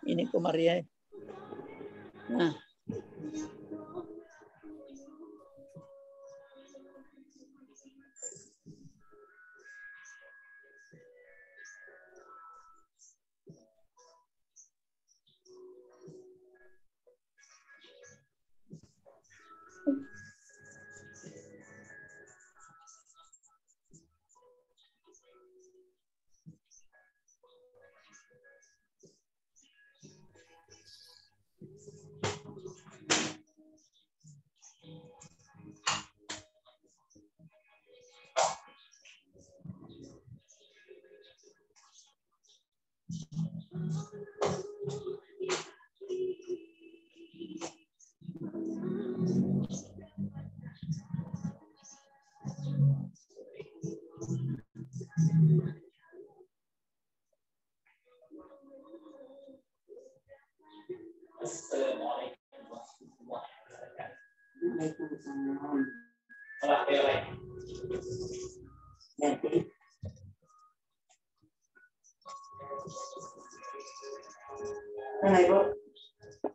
Ini kok Maria. Nah.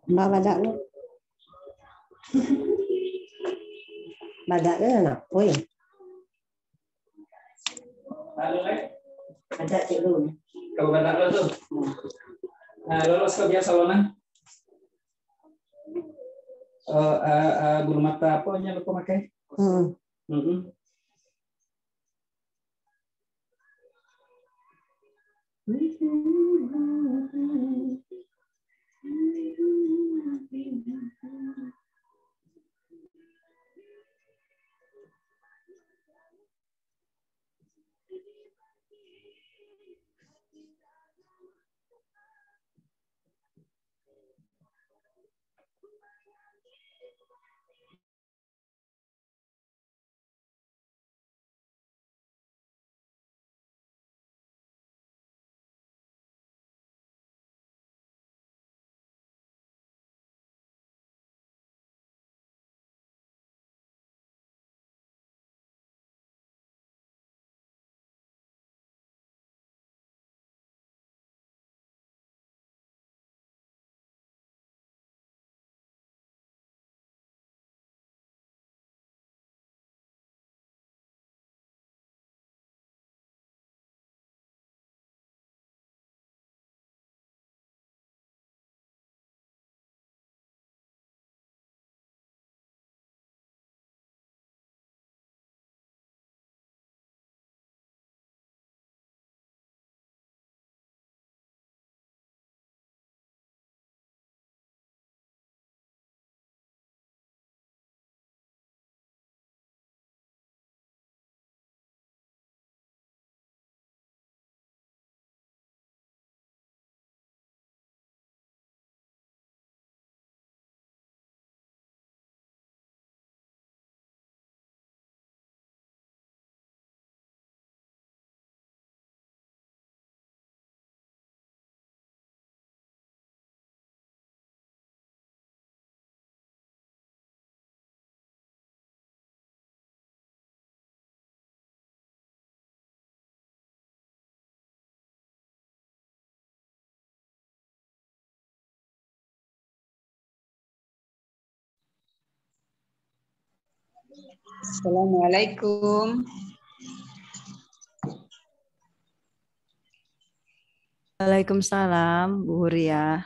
Mbak badaknya. Badaknya anak, woi. Ada cik dulu. Kalau badak lo tuh. Nah, lolos ke biasa lo nah. Bulu mata apa yang lo pakai? Assalamualaikum. Waalaikumsalam, Bu Huria.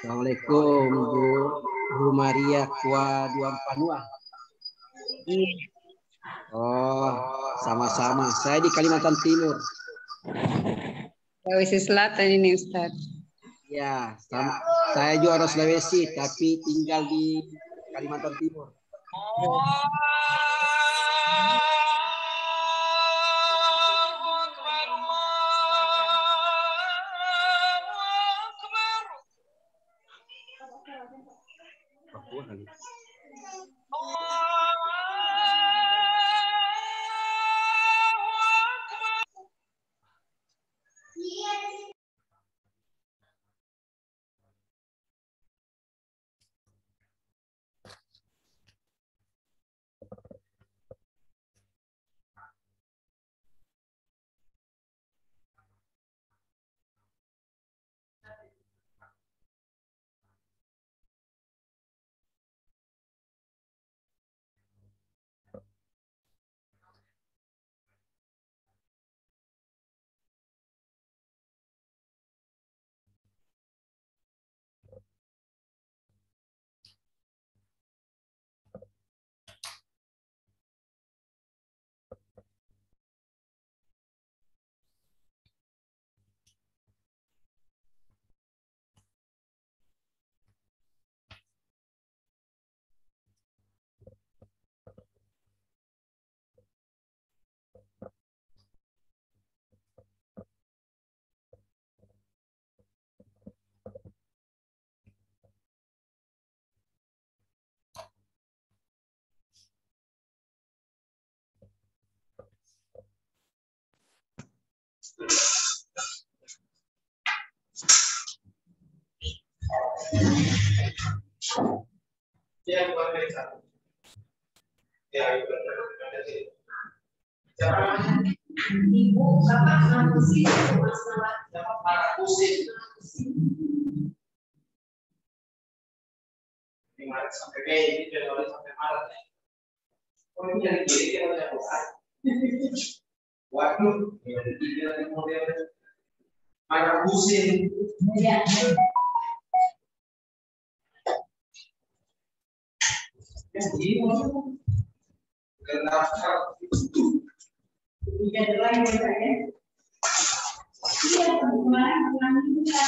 Assalamualaikum Bu Maria Kua Duan Panua. Oh, sama-sama. Saya di Kalimantan Timur. Sulawesi Selatan ini Ustaz. Ya, sama. Saya juga orang Sulawesi, tapi tinggal di Kalimantan Timur. Papua kali. Dia bukan mereka. Ya, itu siapa namanya? Ibu, bapak, nama sih, siapa? Para kusin. Ini Maret sampai Mei, ini Januari sampai Maret. Oh, ini dari kiri dia udah bukan. Waduh, ini dari model para kusin. Ya. Kenapa? Iya, lain ya. Iya, kemarin juga.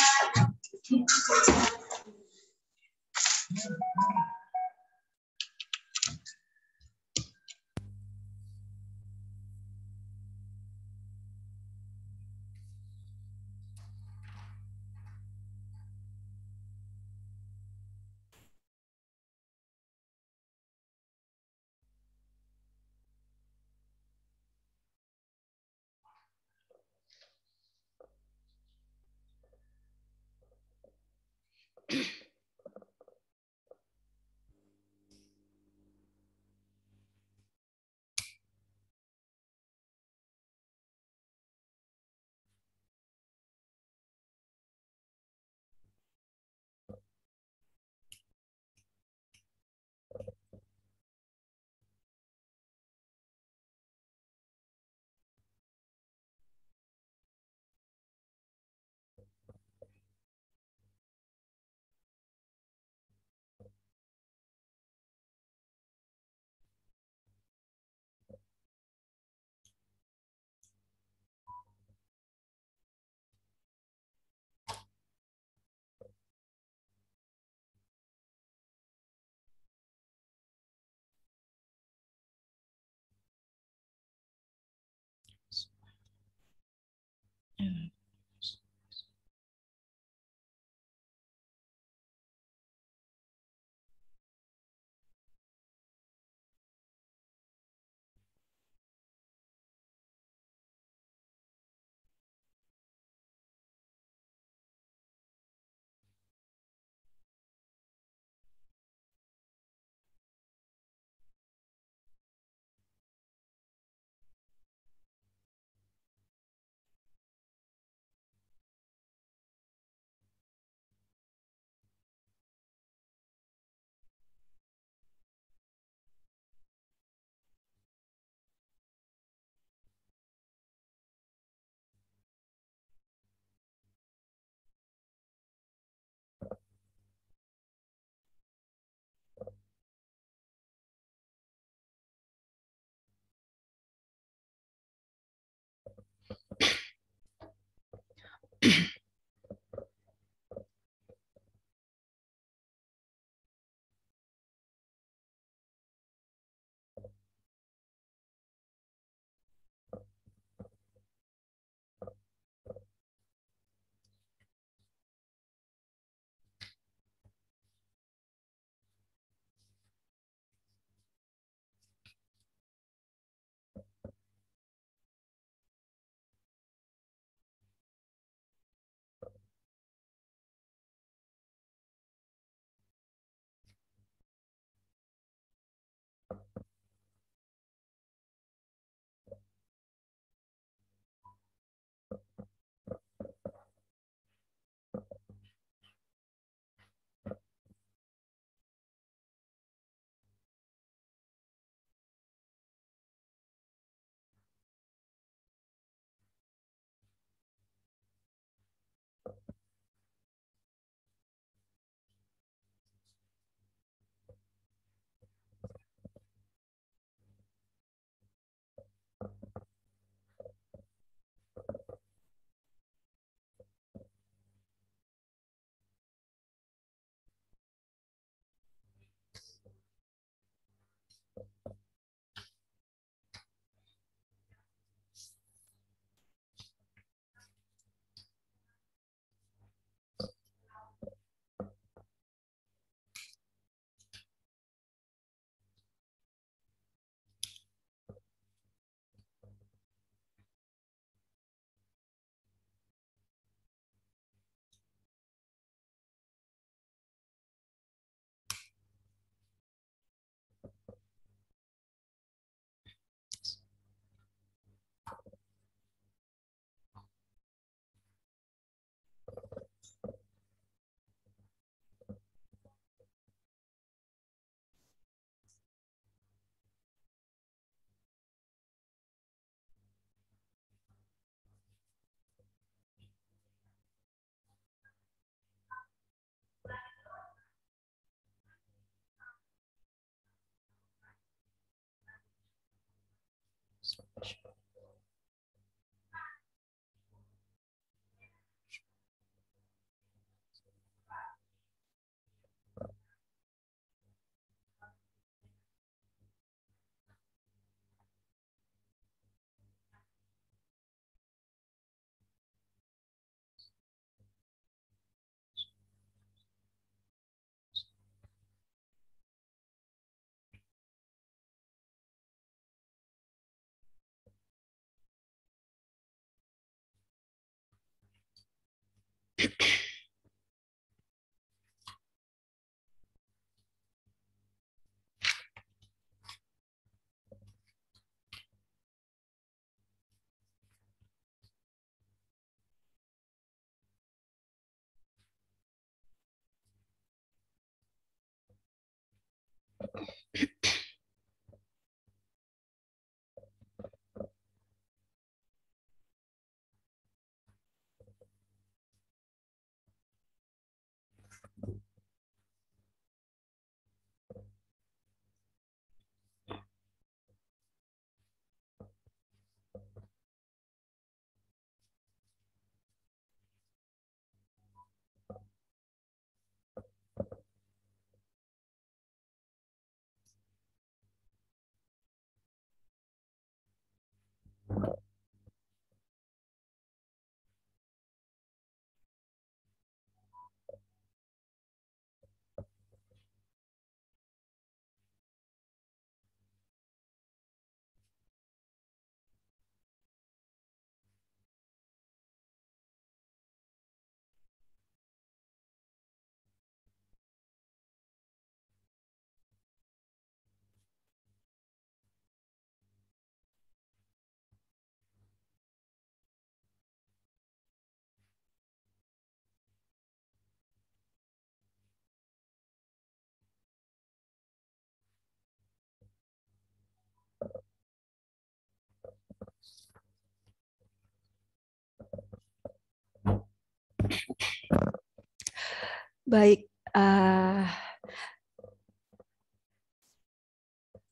Baik,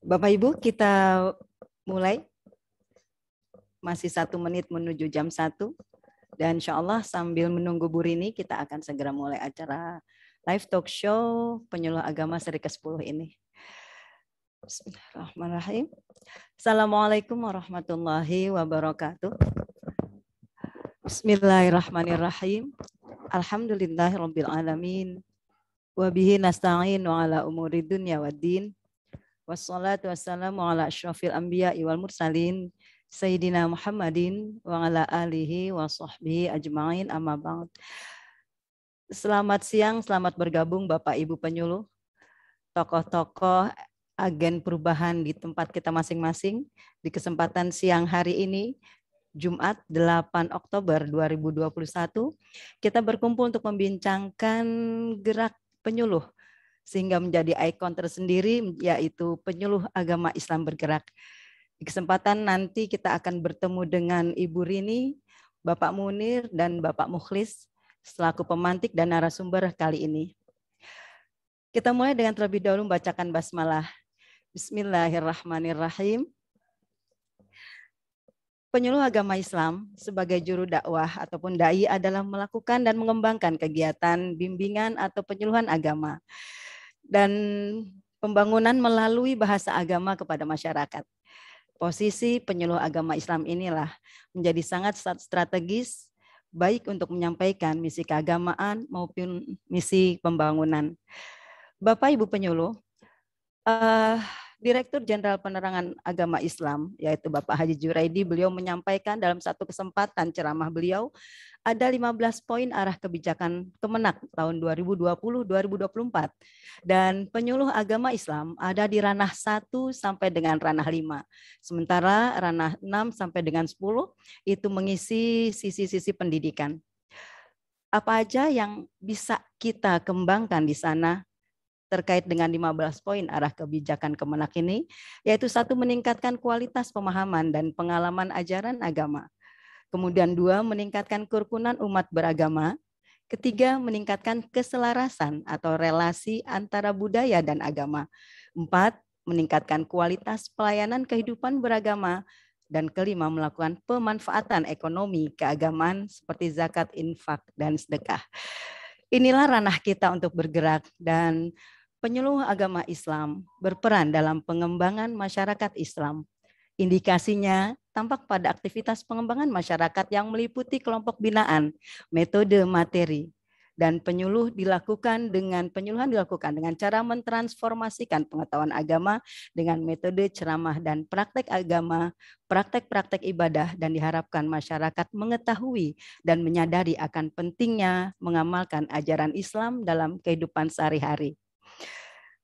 Bapak Ibu, kita mulai. Masih 1 menit menuju jam 1. Dan insya Allah sambil menunggu Bu Rini, kita akan segera mulai acara live talk show penyuluh agama seri ke-10 ini. Bismillahirrahmanirrahim. Assalamualaikum warahmatullahi wabarakatuh. Bismillahirrahmanirrahim. Alhamdulillahirabbil alamin. Wa bihi nasta'in wa ala umuri dunya waddin. Wassalatu wassalamu ala asyrafil anbiya'i wal mursalin Sayyidina Muhammadin wa ala alihi wa sahbihi ajma'in amma ba'd. Selamat siang, selamat bergabung Bapak Ibu penyuluh, tokoh-tokoh agen perubahan di tempat kita masing-masing. Di kesempatan siang hari ini, Jumat 8 Oktober 2021, kita berkumpul untuk membincangkan gerak penyuluh sehingga menjadi ikon tersendiri, yaitu penyuluh agama Islam bergerak. Di kesempatan nanti kita akan bertemu dengan Ibu Rini, Bapak Munir, dan Bapak Mukhlis selaku pemantik dan narasumber kali ini. Kita mulai dengan terlebih dahulu membacakan basmalah. Bismillahirrahmanirrahim. Penyuluh agama Islam sebagai juru dakwah ataupun dai adalah melakukan dan mengembangkan kegiatan bimbingan atau penyuluhan agama dan pembangunan melalui bahasa agama kepada masyarakat. Posisi penyuluh agama Islam inilah menjadi sangat strategis baik untuk menyampaikan misi keagamaan maupun misi pembangunan. Bapak Ibu penyuluh, Direktur Jenderal Penerangan Agama Islam, yaitu Bapak Haji Juraidi, beliau menyampaikan dalam satu kesempatan ceramah beliau, ada 15 poin arah kebijakan Kemenak tahun 2020-2024. Dan penyuluh agama Islam ada di ranah 1 sampai dengan ranah 5. Sementara ranah 6 sampai dengan 10 itu mengisi sisi-sisi pendidikan. Apa aja yang bisa kita kembangkan di sana terkait dengan 15 poin arah kebijakan Kemenak ini, yaitu 1, meningkatkan kualitas pemahaman dan pengalaman ajaran agama. Kemudian 2, meningkatkan kerukunan umat beragama. 3, meningkatkan keselarasan atau relasi antara budaya dan agama. 4, meningkatkan kualitas pelayanan kehidupan beragama. Dan 5, melakukan pemanfaatan ekonomi keagamaan seperti zakat, infak, dan sedekah. Inilah ranah kita untuk bergerak, dan penyuluh agama Islam berperan dalam pengembangan masyarakat Islam. Indikasinya tampak pada aktivitas pengembangan masyarakat yang meliputi kelompok binaan, metode materi, dan penyuluhan dilakukan dengan cara mentransformasikan pengetahuan agama dengan metode ceramah dan praktek agama, praktek-praktek ibadah, dan diharapkan masyarakat mengetahui dan menyadari akan pentingnya mengamalkan ajaran Islam dalam kehidupan sehari-hari.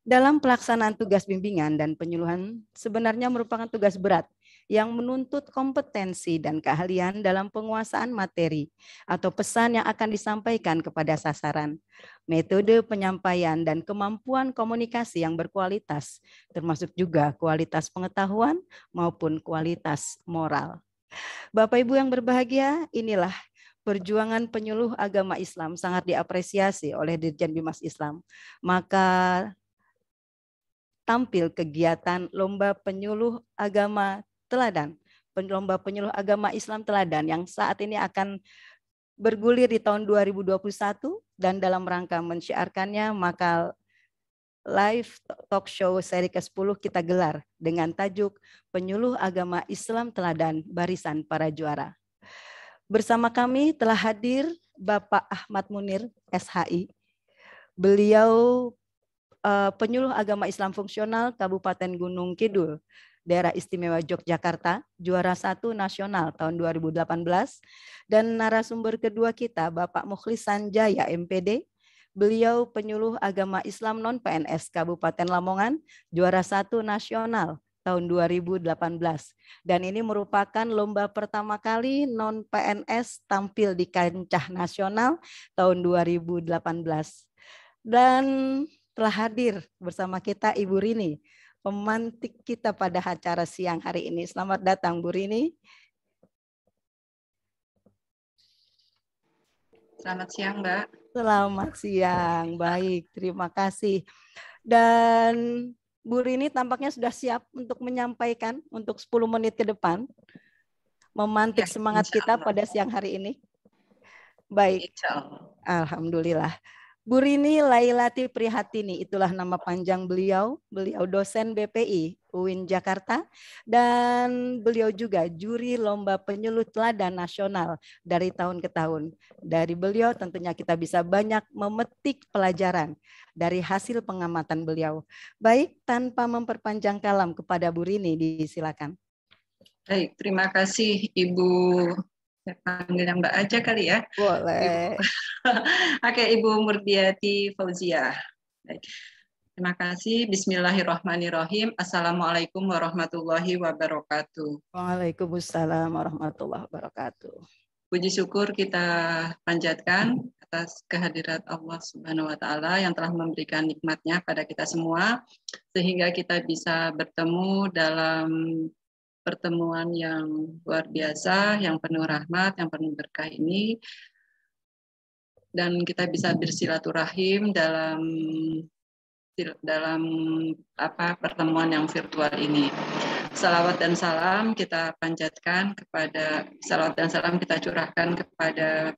Dalam pelaksanaan tugas bimbingan dan penyuluhan sebenarnya merupakan tugas berat yang menuntut kompetensi dan keahlian dalam penguasaan materi atau pesan yang akan disampaikan kepada sasaran, metode penyampaian dan kemampuan komunikasi yang berkualitas, termasuk juga kualitas pengetahuan maupun kualitas moral. Bapak Ibu yang berbahagia, inilah perjuangan penyuluh agama Islam sangat diapresiasi oleh Dirjen Bimas Islam. Maka tampil kegiatan Lomba Penyuluh Agama Teladan, Lomba Penyuluh Agama Islam Teladan yang saat ini akan bergulir di tahun 2021 dan dalam rangka mensyiarkannya maka live talk show seri ke-10 kita gelar dengan tajuk Penyuluh Agama Islam Teladan Barisan Para Juara. Bersama kami telah hadir Bapak Ahmad Munir, SHI. Beliau penyuluh agama Islam fungsional Kabupaten Gunung Kidul, Daerah Istimewa Yogyakarta, juara 1 nasional tahun 2018. Dan narasumber kedua kita Bapak Mukhlis Sanjaya MPD, beliau penyuluh agama Islam non-PNS Kabupaten Lamongan, juara 1 nasional tahun 2018. Dan ini merupakan lomba pertama kali non-PNS tampil di kancah nasional tahun 2018. Dan telah hadir bersama kita Ibu Rini, pemantik kita pada acara siang hari ini. Selamat datang Bu Rini. Selamat siang, Mbak. Selamat siang, baik, terima kasih. Dan Bu Rini tampaknya sudah siap untuk menyampaikan untuk 10 menit ke depan, memantik Ya, semangat kita pada siang hari ini. Baik, alhamdulillah. Bu Rini Lailati Prihatini, itulah nama panjang beliau. Beliau dosen BPI UIN Jakarta dan beliau juga juri Lomba Penyuluh Teladan Nasional dari tahun ke tahun. Dari beliau tentunya kita bisa banyak memetik pelajaran dari hasil pengamatan beliau. Baik, tanpa memperpanjang kalam kepada Bu Rini, disilakan. Baik, terima kasih Ibu. Saya panggil yang Mbak aja kali ya. Boleh. Oke, Ibu Murdiati Fauziah. Baik. Terima kasih. Bismillahirrahmanirrahim. Assalamualaikum warahmatullahi wabarakatuh. Waalaikumsalam warahmatullahi wabarakatuh. Puji syukur kita panjatkan atas kehadirat Allah Subhanahu wa Ta'ala yang telah memberikan nikmatnya pada kita semua, sehingga kita bisa bertemu dalam pertemuan yang luar biasa, yang penuh rahmat, yang penuh berkah ini, dan kita bisa bersilaturahim dalam pertemuan yang virtual ini. Salawat dan salam kita panjatkan salawat dan salam kita curahkan kepada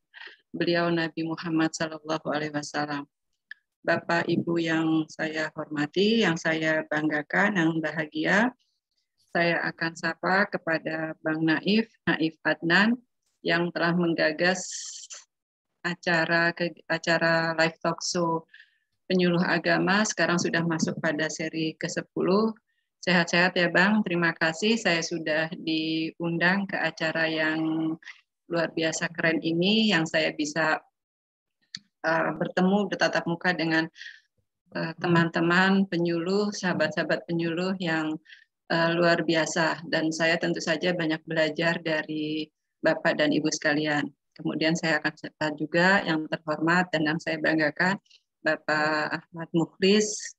beliau Nabi Muhammad SAW. Bapak Ibu yang saya hormati, yang saya banggakan, yang bahagia, saya akan sapa kepada Bang Naif Adnan yang telah menggagas acara live talk show penyuluh agama, sekarang sudah masuk pada seri ke-10. Sehat-sehat ya Bang, terima kasih saya sudah diundang ke acara yang luar biasa keren ini, yang saya bisa bertemu bertatap muka dengan teman-teman penyuluh, sahabat-sahabat penyuluh yang luar biasa, dan saya tentu saja banyak belajar dari Bapak dan Ibu sekalian. Kemudian saya akan serta juga yang terhormat dan yang saya banggakan, Bapak Ahmad Mukhlis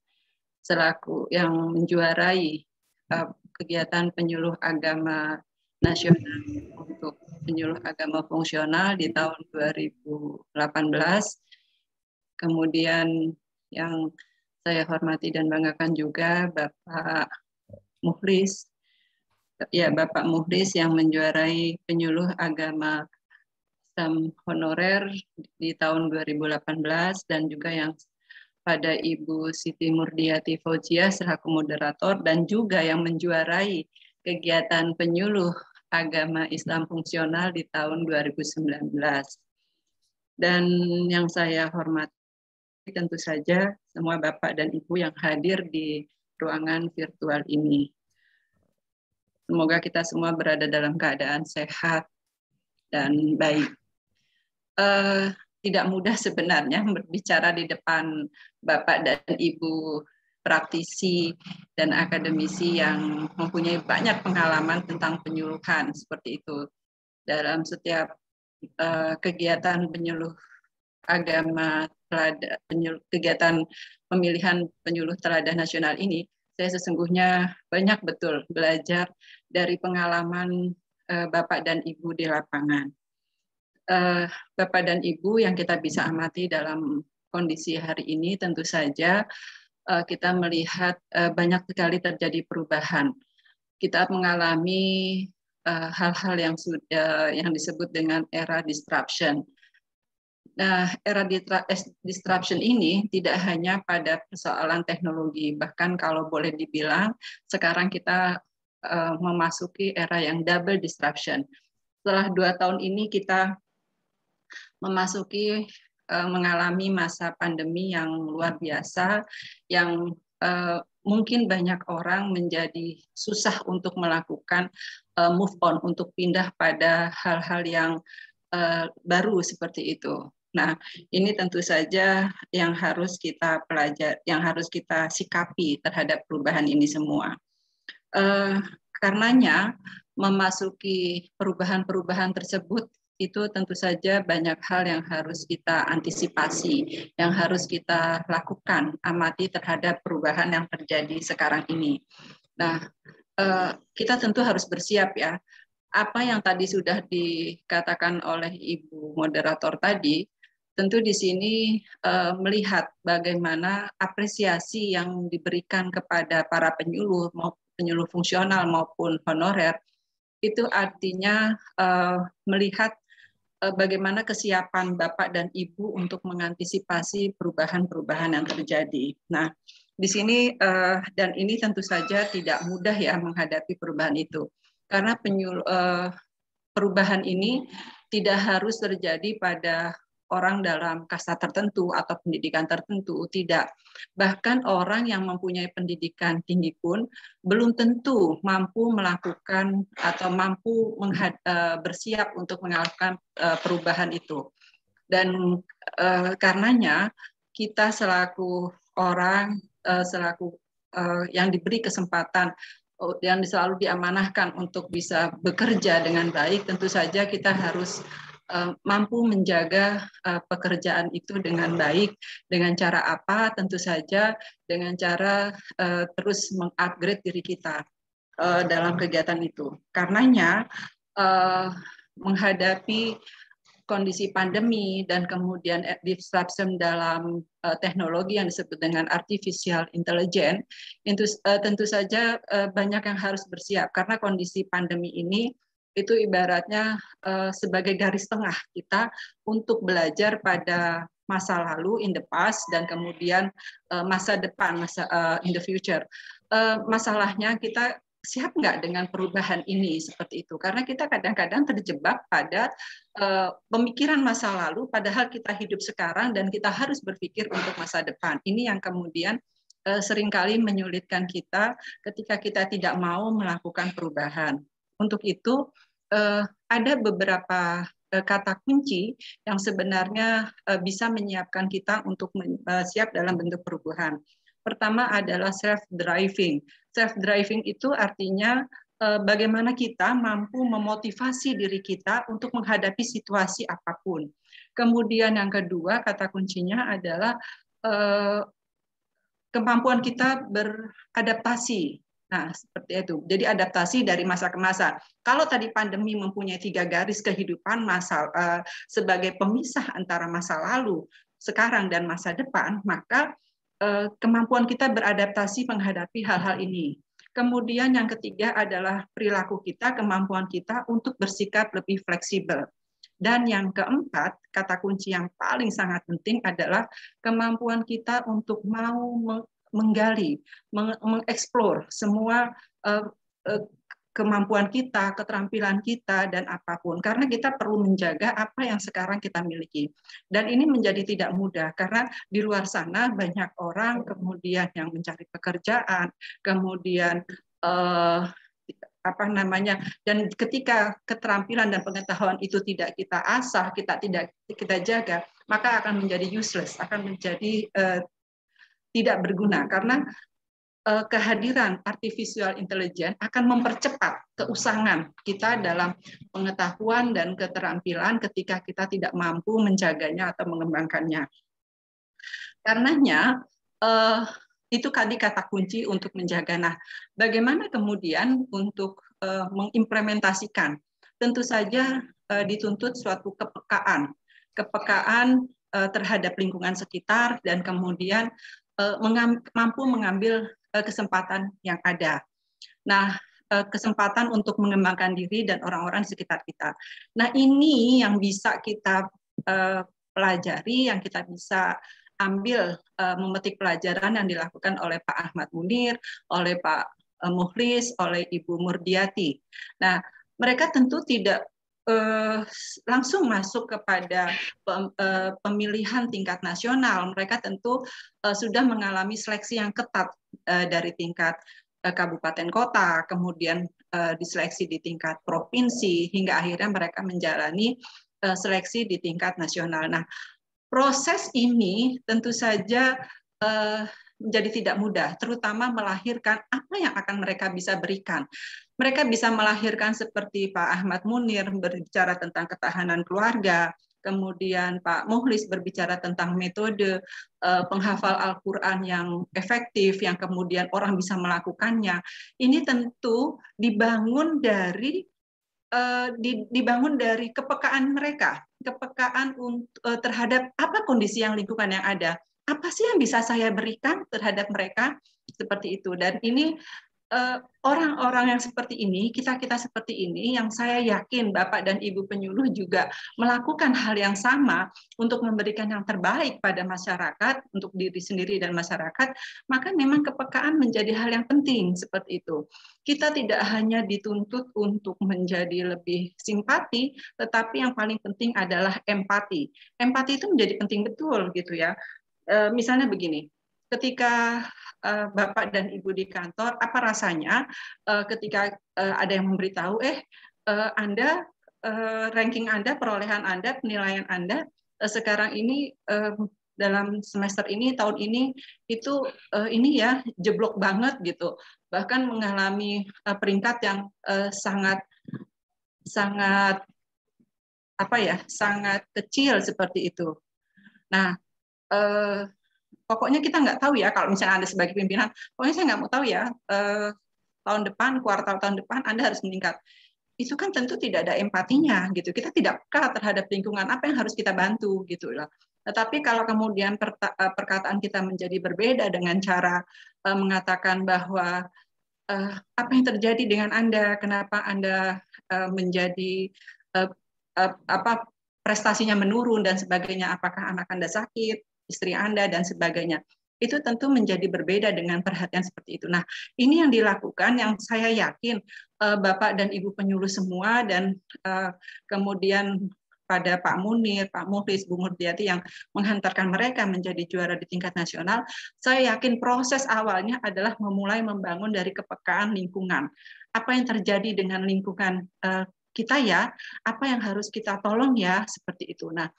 selaku yang menjuarai kegiatan penyuluh agama nasional untuk penyuluh agama fungsional di tahun 2018. Kemudian yang saya hormati dan banggakan juga Bapak Mukhlis, ya Bapak Mukhlis yang menjuarai penyuluh agama Islam honorer di tahun 2018, dan juga yang pada Ibu Siti Murdiati Fauziah selaku moderator, dan juga yang menjuarai kegiatan penyuluh agama Islam fungsional di tahun 2019. Dan yang saya hormati tentu saja semua Bapak dan Ibu yang hadir di ruangan virtual ini. Semoga kita semua berada dalam keadaan sehat dan baik. Tidak mudah sebenarnya berbicara di depan Bapak dan Ibu praktisi dan akademisi yang mempunyai banyak pengalaman tentang penyuluhan seperti itu. Dalam setiap kegiatan penyuluh agama, kegiatan pemilihan penyuluh teladan nasional ini, saya sesungguhnya banyak betul belajar dari pengalaman Bapak dan Ibu di lapangan. Bapak dan Ibu yang kita bisa amati dalam kondisi hari ini, tentu saja kita melihat banyak sekali terjadi perubahan. Kita mengalami hal-hal yang disebut dengan era disruption. Nah, era disruption ini tidak hanya pada persoalan teknologi, bahkan kalau boleh dibilang sekarang kita memasuki era yang double disruption. Setelah 2 tahun ini kita mengalami masa pandemi yang luar biasa, yang mungkin banyak orang menjadi susah untuk melakukan move on, untuk pindah pada hal-hal yang baru seperti itu. Nah, ini tentu saja yang harus kita pelajari, yang harus kita sikapi terhadap perubahan ini semua. Karenanya, memasuki perubahan-perubahan tersebut itu tentu saja banyak hal yang harus kita antisipasi, yang harus kita lakukan, amati terhadap perubahan yang terjadi sekarang ini. Nah, kita tentu harus bersiap ya. Apa yang tadi sudah dikatakan oleh Ibu moderator tadi, tentu di sini melihat bagaimana apresiasi yang diberikan kepada para penyuluh, penyuluh fungsional maupun honorer, itu artinya melihat bagaimana kesiapan Bapak dan Ibu untuk mengantisipasi perubahan-perubahan yang terjadi. Nah, di sini dan ini tentu saja tidak mudah ya menghadapi perubahan itu, karena perubahan ini tidak harus terjadi pada orang dalam kasta tertentu atau pendidikan tertentu, tidak. Bahkan orang yang mempunyai pendidikan tinggi pun belum tentu mampu melakukan atau mampu bersiap untuk melakukan perubahan itu. Dan karenanya kita selaku orang, yang diberi kesempatan, yang selalu diamanahkan untuk bisa bekerja dengan baik, tentu saja kita harus mampu menjaga pekerjaan itu dengan baik. Dengan cara apa? Tentu saja dengan cara terus mengupgrade diri kita dalam kegiatan itu. Karenanya menghadapi kondisi pandemi dan kemudian disruption dalam teknologi yang disebut dengan artificial intelligence, itu tentu saja banyak yang harus bersiap, karena kondisi pandemi ini itu ibaratnya sebagai garis tengah kita untuk belajar pada masa lalu, in the past, dan kemudian masa depan, in the future. Masalahnya kita siap nggak dengan perubahan ini seperti itu? Karena kita kadang-kadang terjebak pada pemikiran masa lalu, padahal kita hidup sekarang dan kita harus berpikir untuk masa depan. Ini yang kemudian seringkali menyulitkan kita ketika kita tidak mau melakukan perubahan. Untuk itu ada beberapa kata kunci yang sebenarnya bisa menyiapkan kita untuk siap dalam bentuk perubahan. Pertama adalah self-driving. Self-driving itu artinya bagaimana kita mampu memotivasi diri kita untuk menghadapi situasi apapun. Kemudian yang kedua, kata kuncinya adalah kemampuan kita beradaptasi. Nah, seperti itu. Jadi adaptasi dari masa ke masa. Kalau tadi pandemi mempunyai 3 garis kehidupan sebagai pemisah antara masa lalu, sekarang, dan masa depan, maka kemampuan kita beradaptasi menghadapi hal-hal ini. Kemudian yang ketiga adalah perilaku kita, kemampuan kita untuk bersikap lebih fleksibel. Dan yang keempat, kata kunci yang paling sangat penting adalah kemampuan kita untuk mau menggali, mengeksplor semua kemampuan kita, keterampilan kita, dan apapun. Karena kita perlu menjaga apa yang sekarang kita miliki. Dan ini menjadi tidak mudah, karena di luar sana banyak orang kemudian yang mencari pekerjaan, kemudian dan ketika keterampilan dan pengetahuan itu tidak kita asah, kita jaga, maka akan menjadi useless, akan menjadi tidak berguna, karena kehadiran artificial intelligence akan mempercepat keusangan kita dalam pengetahuan dan keterampilan ketika kita tidak mampu menjaganya atau mengembangkannya. Karenanya itu tadi kata kunci untuk menjaga. Nah, bagaimana kemudian untuk mengimplementasikan? Tentu saja dituntut suatu kepekaan terhadap lingkungan sekitar, dan kemudian mampu mengambil kesempatan yang ada. Nah, kesempatan untuk mengembangkan diri dan orang-orang di sekitar kita. Nah, ini yang bisa kita pelajari, yang kita bisa ambil, memetik pelajaran yang dilakukan oleh Pak Ahmad Munir, oleh Pak Mukhlis, oleh Ibu Murdiati. Nah, mereka tentu tidak langsung masuk kepada pemilihan tingkat nasional. Mereka tentu sudah mengalami seleksi yang ketat dari tingkat kabupaten kota, kemudian diseleksi di tingkat provinsi, hingga akhirnya mereka menjalani seleksi di tingkat nasional. Nah, proses ini tentu saja menjadi tidak mudah, terutama melahirkan apa yang akan mereka bisa berikan. Mereka bisa melahirkan seperti Pak Ahmad Munir berbicara tentang ketahanan keluarga, kemudian Pak Mukhlis berbicara tentang metode penghafal Al-Quran yang efektif, yang kemudian orang bisa melakukannya. Ini tentu dibangun dari kepekaan mereka, kepekaan terhadap apa kondisi yang lingkungan yang ada. Apa sih yang bisa saya berikan terhadap mereka, seperti itu. Dan ini orang-orang yang seperti ini, kita seperti ini, yang saya yakin Bapak dan Ibu penyuluh juga melakukan hal yang sama untuk memberikan yang terbaik pada masyarakat, untuk diri sendiri dan masyarakat, maka memang kepekaan menjadi hal yang penting, seperti itu. Kita tidak hanya dituntut untuk menjadi lebih simpati, tetapi yang paling penting adalah empati. Empati itu menjadi penting betul, gitu ya. Misalnya begini, ketika Bapak dan Ibu di kantor, apa rasanya ketika ada yang memberitahu, Anda, ranking Anda, perolehan Anda, penilaian Anda sekarang ini dalam semester ini, tahun ini, itu ini ya, jeblok banget gitu, bahkan mengalami peringkat yang sangat kecil seperti itu. Nah, pokoknya kita nggak tahu ya, kalau misalnya Anda sebagai pimpinan, pokoknya saya nggak mau tahu ya, tahun depan, kuartal tahun depan Anda harus meningkat. Itu kan tentu tidak ada empatinya, gitu. Kita tidak peka terhadap lingkungan, apa yang harus kita bantu, gitu lah. Tetapi kalau kemudian perkataan kita menjadi berbeda dengan cara mengatakan bahwa apa yang terjadi dengan Anda, kenapa Anda menjadi prestasinya menurun dan sebagainya, apakah anak Anda sakit, istri Anda, dan sebagainya. Itu tentu menjadi berbeda dengan perhatian seperti itu. Nah, ini yang dilakukan, yang saya yakin Bapak dan Ibu penyuluh semua, dan kemudian pada Pak Munir, Pak Mukhlis, Bu Murdiati yang menghantarkan mereka menjadi juara di tingkat nasional, saya yakin proses awalnya adalah memulai membangun dari kepekaan lingkungan. Apa yang terjadi dengan lingkungan kita ya, apa yang harus kita tolong ya, seperti itu. Nah,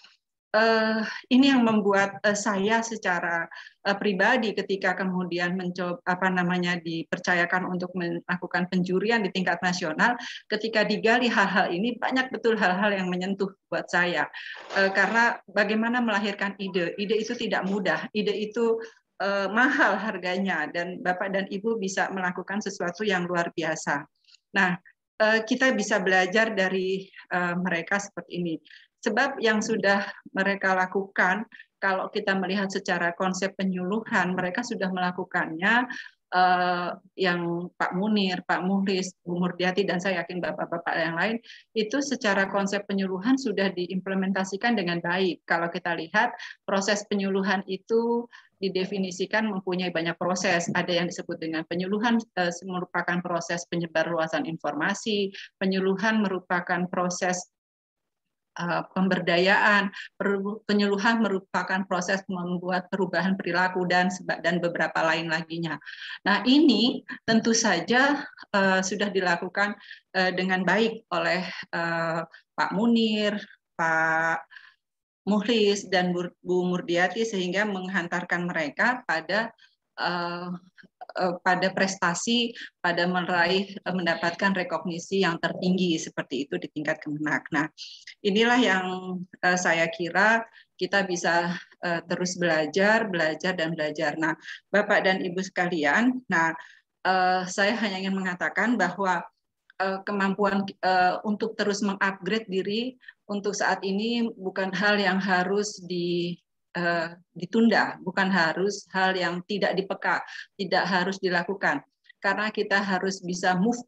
ini yang membuat saya secara pribadi ketika kemudian mencoba dipercayakan untuk melakukan penjurian di tingkat nasional, ketika digali hal-hal ini banyak betul hal-hal yang menyentuh buat saya, karena bagaimana melahirkan ide itu tidak mudah, ide itu mahal harganya, dan Bapak dan Ibu bisa melakukan sesuatu yang luar biasa. Nah, kita bisa belajar dari mereka seperti ini. Sebab yang sudah mereka lakukan, kalau kita melihat secara konsep penyuluhan, mereka sudah melakukannya yang Pak Munir, Pak Muhlis, Bu Murdiati, dan saya yakin bapak-bapak yang lain, itu secara konsep penyuluhan sudah diimplementasikan dengan baik. Kalau kita lihat proses penyuluhan itu didefinisikan mempunyai banyak proses. Ada yang disebut dengan penyuluhan merupakan proses penyebarluasan informasi, penyuluhan merupakan proses pemberdayaan, penyuluhan merupakan proses membuat perubahan perilaku dan beberapa lain laginya. Nah, ini tentu saja sudah dilakukan dengan baik oleh Pak Munir, Pak Muhlis, dan Bu Murdiati, sehingga menghantarkan mereka pada prestasi, pada mendapatkan rekognisi yang tertinggi seperti itu di tingkat Kemenak. Nah, inilah yang saya kira kita bisa terus belajar. Nah, Bapak dan Ibu sekalian, saya hanya ingin mengatakan bahwa kemampuan untuk terus mengupgrade diri untuk saat ini bukan hal yang harus ditunda, bukan harus hal yang tidak tidak harus dilakukan, karena kita harus bisa move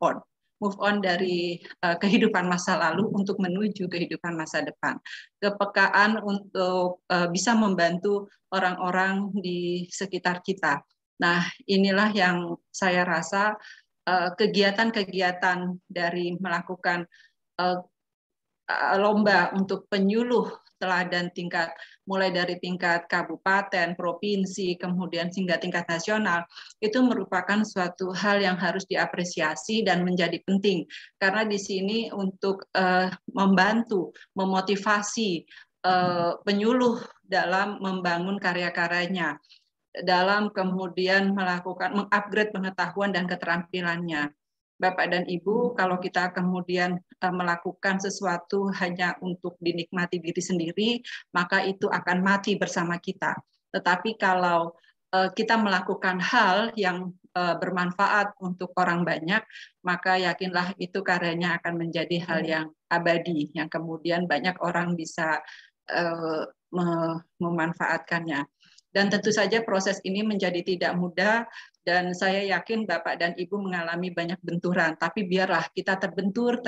on dari kehidupan masa lalu untuk menuju kehidupan masa depan. Kepekaan untuk bisa membantu orang-orang di sekitar kita. Nah, inilah yang saya rasa kegiatan-kegiatan dari melakukan lomba untuk penyuluh teladan mulai dari tingkat kabupaten, provinsi, kemudian hingga tingkat nasional, itu merupakan suatu hal yang harus diapresiasi dan menjadi penting, karena di sini untuk membantu, memotivasi penyuluh dalam membangun karya-karyanya, dalam kemudian mengupgrade pengetahuan dan keterampilannya. Bapak dan Ibu, kalau kita kemudian melakukan sesuatu hanya untuk dinikmati diri sendiri, maka itu akan mati bersama kita. Tetapi kalau kita melakukan hal yang bermanfaat untuk orang banyak, maka yakinlah itu karyanya akan menjadi hal yang abadi, yang kemudian banyak orang bisa memanfaatkannya. Dan tentu saja proses ini menjadi tidak mudah, dan saya yakin Bapak dan Ibu mengalami banyak benturan, tapi biarlah kita terbentur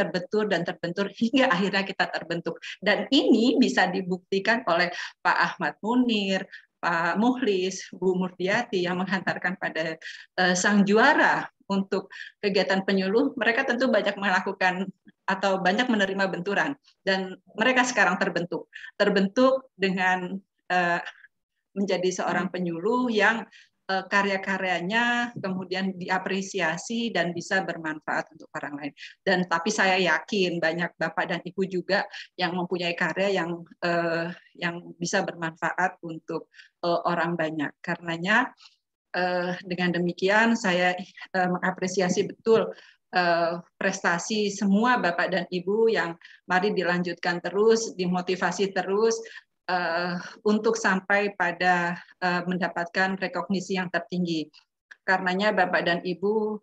hingga akhirnya kita terbentuk. Dan ini bisa dibuktikan oleh Pak Ahmad Munir, Pak Muhlis, Bu Murdiati yang menghantarkan pada sang juara untuk kegiatan penyuluh. Mereka tentu banyak melakukan atau banyak menerima benturan, dan mereka sekarang terbentuk dengan menjadi seorang penyuluh yang karya-karyanya kemudian diapresiasi dan bisa bermanfaat untuk orang lain. Dan tapi saya yakin banyak Bapak dan Ibu juga yang mempunyai karya yang bisa bermanfaat untuk orang banyak. Karenanya dengan demikian saya mengapresiasi betul prestasi semua Bapak dan Ibu yang mari dilanjutkan terus, dimotivasi terus untuk sampai pada mendapatkan rekognisi yang tertinggi. Karenanya Bapak dan Ibu,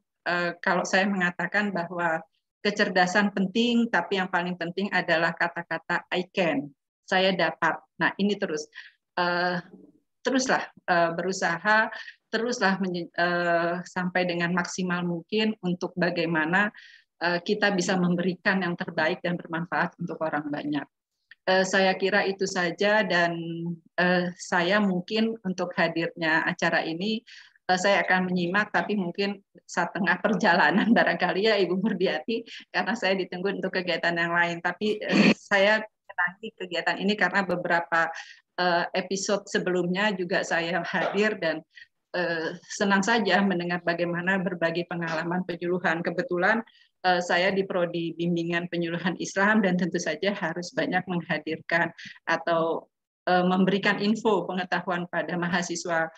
kalau saya mengatakan bahwa kecerdasan penting, tapi yang paling penting adalah kata-kata I can, saya dapat. Nah, ini teruslah berusaha, teruslah sampai dengan maksimal mungkin untuk bagaimana kita bisa memberikan yang terbaik dan bermanfaat untuk orang banyak. Saya kira itu saja, dan saya mungkin untuk hadirnya acara ini saya akan menyimak, tapi mungkin setengah perjalanan barangkali ya Ibu Murdiati, karena saya ditunggu untuk kegiatan yang lain. Tapi saya menanti kegiatan ini karena beberapa episode sebelumnya juga saya hadir, dan senang saja mendengar bagaimana berbagi pengalaman penyuluhan. Kebetulan saya di Prodi Bimbingan Penyuluhan Islam, dan tentu saja harus banyak menghadirkan atau memberikan info pengetahuan pada mahasiswa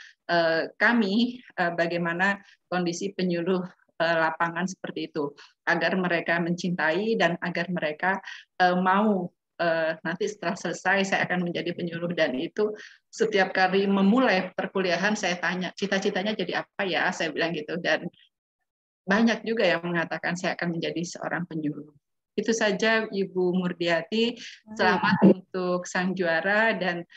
kami bagaimana kondisi penyuluh lapangan seperti itu, agar mereka mencintai dan agar mereka mau nanti setelah selesai saya akan menjadi penyuluh. Dan itu setiap kali memulai perkuliahan saya tanya, cita-citanya jadi apa ya, saya bilang gitu, dan banyak juga yang mengatakan saya akan menjadi seorang penyuluh. Itu saja Ibu Murdiati. Selamat untuk sang juara, dan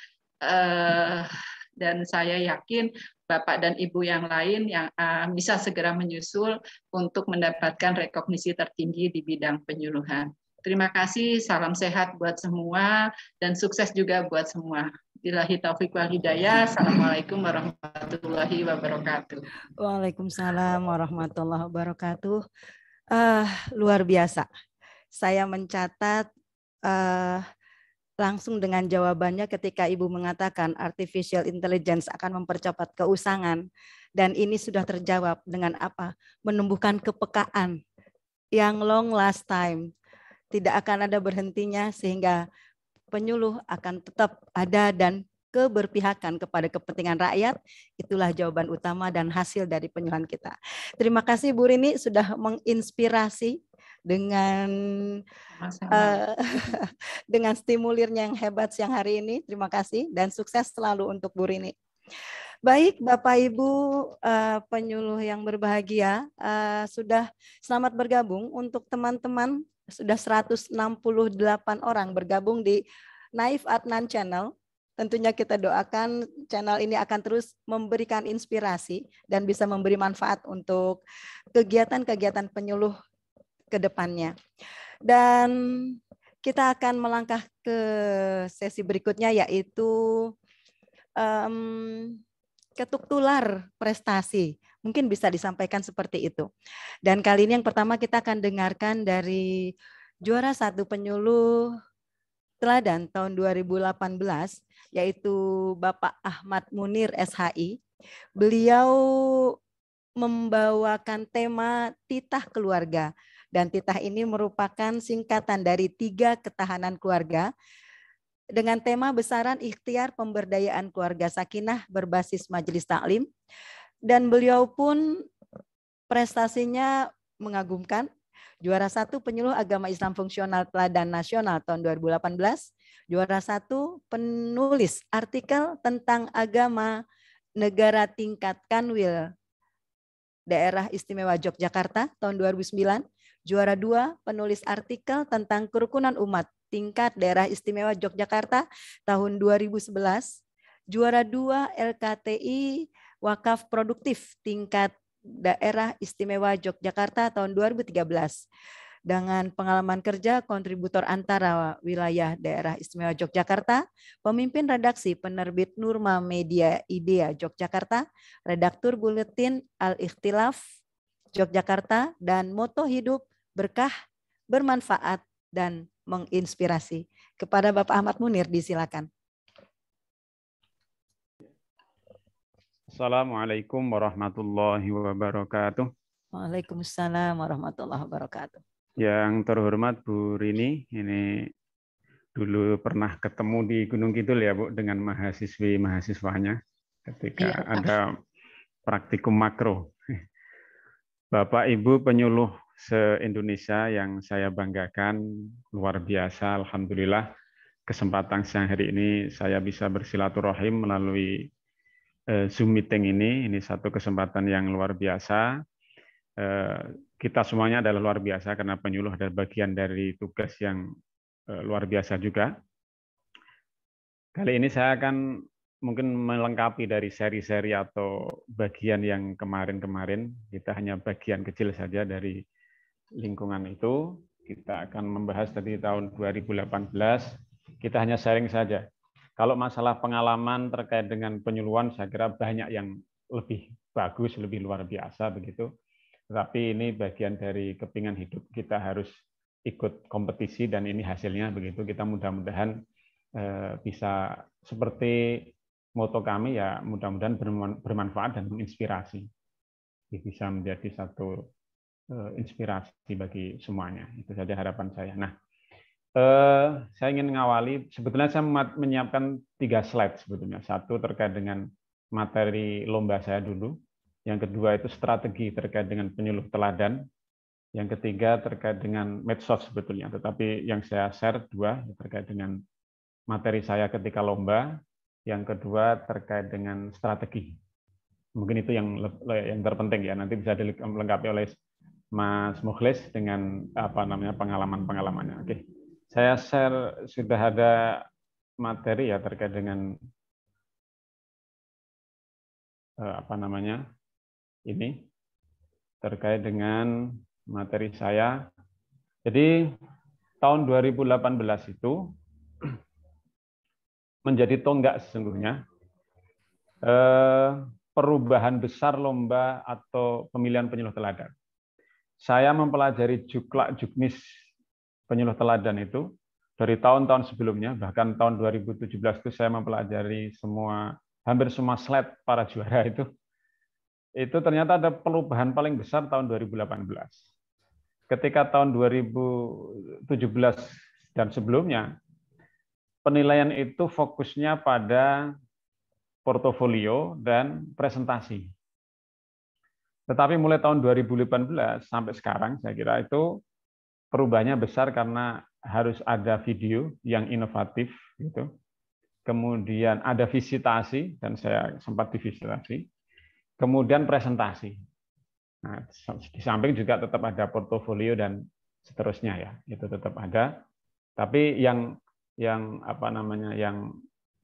dan saya yakin Bapak dan Ibu yang lain yang bisa segera menyusul untuk mendapatkan rekognisi tertinggi di bidang penyuluhan. Terima kasih, salam sehat buat semua, dan sukses juga buat semua. Billahi taufiq wal hidayah. Assalamualaikum warahmatullahi wabarakatuh. Waalaikumsalam warahmatullahi wabarakatuh. Luar biasa. Saya mencatat langsung dengan jawabannya ketika Ibu mengatakan artificial intelligence akan mempercepat keusangan, dan ini sudah terjawab dengan apa? Menumbuhkan kepekaan yang long last time, tidak akan ada berhentinya, sehingga penyuluh akan tetap ada dan keberpihakan kepada kepentingan rakyat. Itulah jawaban utama dan hasil dari penyuluhan kita. Terima kasih Bu Rini sudah menginspirasi dengan dengan stimulirnya yang hebat siang hari ini. Terima kasih dan sukses selalu untuk Bu Rini. Baik, Bapak Ibu penyuluh yang berbahagia, sudah selamat bergabung. Untuk teman-teman, sudah 168 orang bergabung di Naif Adnan Channel. Tentunya kita doakan channel ini akan terus memberikan inspirasi dan bisa memberi manfaat untuk kegiatan-kegiatan penyuluh ke depannya. Dan kita akan melangkah ke sesi berikutnya, yaitu ketuk tular prestasi. Mungkin bisa disampaikan seperti itu. Dan kali ini yang pertama kita akan dengarkan dari juara 1 penyuluh teladan tahun 2018, yaitu Bapak Ahmad Munir SHI. Beliau membawakan tema Titah Keluarga. Dan titah ini merupakan singkatan dari 3 ketahanan keluarga dengan tema besaran ikhtiar pemberdayaan keluarga sakinah berbasis majelis taklim. Dan beliau pun prestasinya mengagumkan. Juara 1 penyuluh agama Islam fungsional teladan nasional tahun 2018. Juara 1 penulis artikel tentang agama negara tingkat Kanwil Daerah Istimewa Yogyakarta tahun 2009. Juara 2 penulis artikel tentang kerukunan umat tingkat Daerah Istimewa Yogyakarta tahun 2011. Juara 2 LKTI Wakaf Produktif tingkat Daerah Istimewa Yogyakarta tahun 2013. Dengan pengalaman kerja kontributor antara wilayah Daerah Istimewa Yogyakarta, pemimpin redaksi penerbit Nurma Media Idea Yogyakarta, redaktur buletin Al-Ikhtilaf Yogyakarta, dan moto hidup berkah, bermanfaat, dan menginspirasi. Kepada Bapak Ahmad Munir disilakan. Assalamualaikum warahmatullahi wabarakatuh. Waalaikumsalam warahmatullahi wabarakatuh. Yang terhormat Bu Rini, ini dulu pernah ketemu di Gunung Kidul ya Bu, dengan mahasiswi-mahasiswanya ketika ada praktikum makro. Bapak Ibu penyuluh se-Indonesia yang saya banggakan, luar biasa, alhamdulillah kesempatan siang hari ini saya bisa bersilaturahim melalui Zoom meeting ini satu kesempatan yang luar biasa. Kita semuanya adalah luar biasa karena penyuluh adalah bagian dari tugas yang luar biasa juga. Kali ini saya akan mungkin melengkapi dari seri-seri atau bagian yang kemarin-kemarin. Kita hanya bagian kecil saja dari lingkungan itu. Kita akan membahas dari tahun 2018. Kita hanya sharing saja. Kalau masalah pengalaman terkait dengan penyuluhan, saya kira banyak yang lebih bagus, lebih luar biasa begitu. Tetapi ini bagian dari kepingan hidup, kita harus ikut kompetisi dan ini hasilnya begitu. Kita mudah-mudahan bisa seperti moto kami ya, mudah-mudahan bermanfaat dan menginspirasi. Bisa menjadi satu inspirasi bagi semuanya. Itu saja harapan saya. Nah, saya ingin mengawali, sebetulnya saya menyiapkan 3 slide sebetulnya. Satu terkait dengan materi lomba saya dulu. Yang kedua itu strategi terkait dengan penyuluh teladan. Yang ketiga terkait dengan medsos sebetulnya. Tetapi yang saya share 2 terkait dengan materi saya ketika lomba. Yang kedua terkait dengan strategi. Mungkin itu yang terpenting ya. Nanti bisa dilengkapi oleh Mas Mukhlis dengan pengalaman-pengalamannya. Oke. Saya share sudah ada materi ya terkait dengan apa namanya ini terkait dengan materi saya. Jadi tahun 2018 itu menjadi tonggak sesungguhnya perubahan besar lomba atau pemilihan penyuluh teladan. Saya mempelajari juklak juknis penyuluh teladan itu dari tahun-tahun sebelumnya, bahkan tahun 2017 itu saya mempelajari hampir semua slide para juara itu. Itu ternyata ada perubahan paling besar tahun 2018. Ketika tahun 2017 dan sebelumnya, penilaian itu fokusnya pada portofolio dan presentasi. Tetapi mulai tahun 2018 sampai sekarang, saya kira itu perubahannya besar karena harus ada video yang inovatif, gitu. Kemudian ada visitasi, dan saya sempat divisitasi. Kemudian presentasi. Nah, di samping juga tetap ada portofolio dan seterusnya ya, itu tetap ada. Tapi yang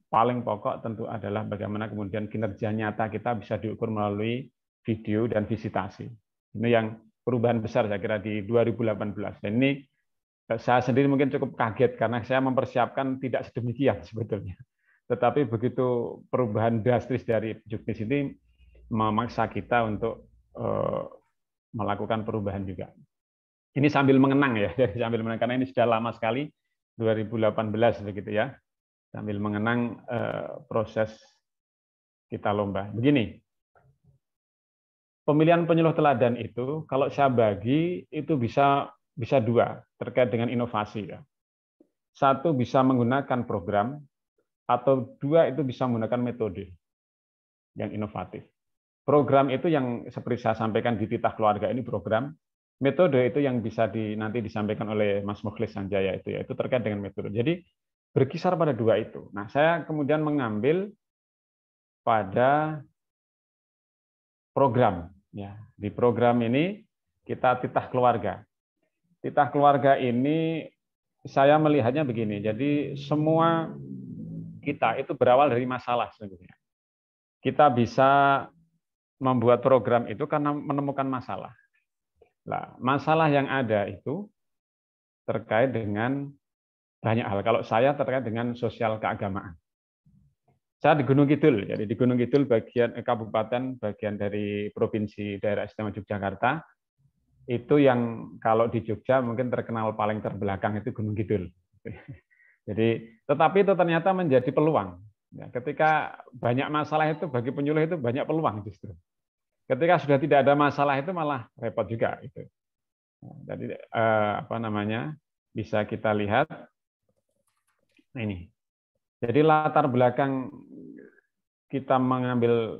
paling pokok tentu adalah bagaimana kemudian kinerja nyata kita bisa diukur melalui video dan visitasi. Ini yang perubahan besar saya kira di 2018. Dan ini saya sendiri mungkin cukup kaget karena saya mempersiapkan tidak sedemikian sebetulnya. Tetapi begitu perubahan drastis dari juknis ini memaksa kita untuk melakukan perubahan juga. Ini sambil mengenang ya, sambil mengenang karena ini sudah lama sekali 2018 begitu ya. Sambil mengenang proses kita lomba. Begini, pemilihan penyuluh teladan itu kalau saya bagi itu bisa dua terkait dengan inovasi ya. Satu bisa menggunakan program atau dua itu bisa menggunakan metode yang inovatif. Program itu yang seperti saya sampaikan di Titah Keluarga ini program. Metode itu yang bisa nanti disampaikan oleh Mas Mukhlis Sanjaya itu ya, itu terkait dengan metode. Jadi berkisar pada dua itu. Nah, saya kemudian mengambil pada program. Ya, di program ini kita Titah Keluarga. Titah Keluarga ini saya melihatnya begini. Jadi semua kita itu berawal dari masalah sebenarnya. Kita bisa membuat program itu karena menemukan masalah. Nah, masalah yang ada itu terkait dengan banyak hal. Kalau saya terkait dengan sosial keagamaan. Saya di Gunung Kidul, jadi di Gunung Kidul bagian kabupaten, bagian dari provinsi daerah istimewa Yogyakarta, itu yang kalau di Jogja mungkin terkenal paling terbelakang itu Gunung Kidul. Jadi, tetapi itu ternyata menjadi peluang. Ya, ketika banyak masalah itu bagi penyuluh itu banyak peluang justru. Ketika sudah tidak ada masalah itu malah repot juga itu. Jadi bisa kita lihat ini. Jadi latar belakang kita mengambil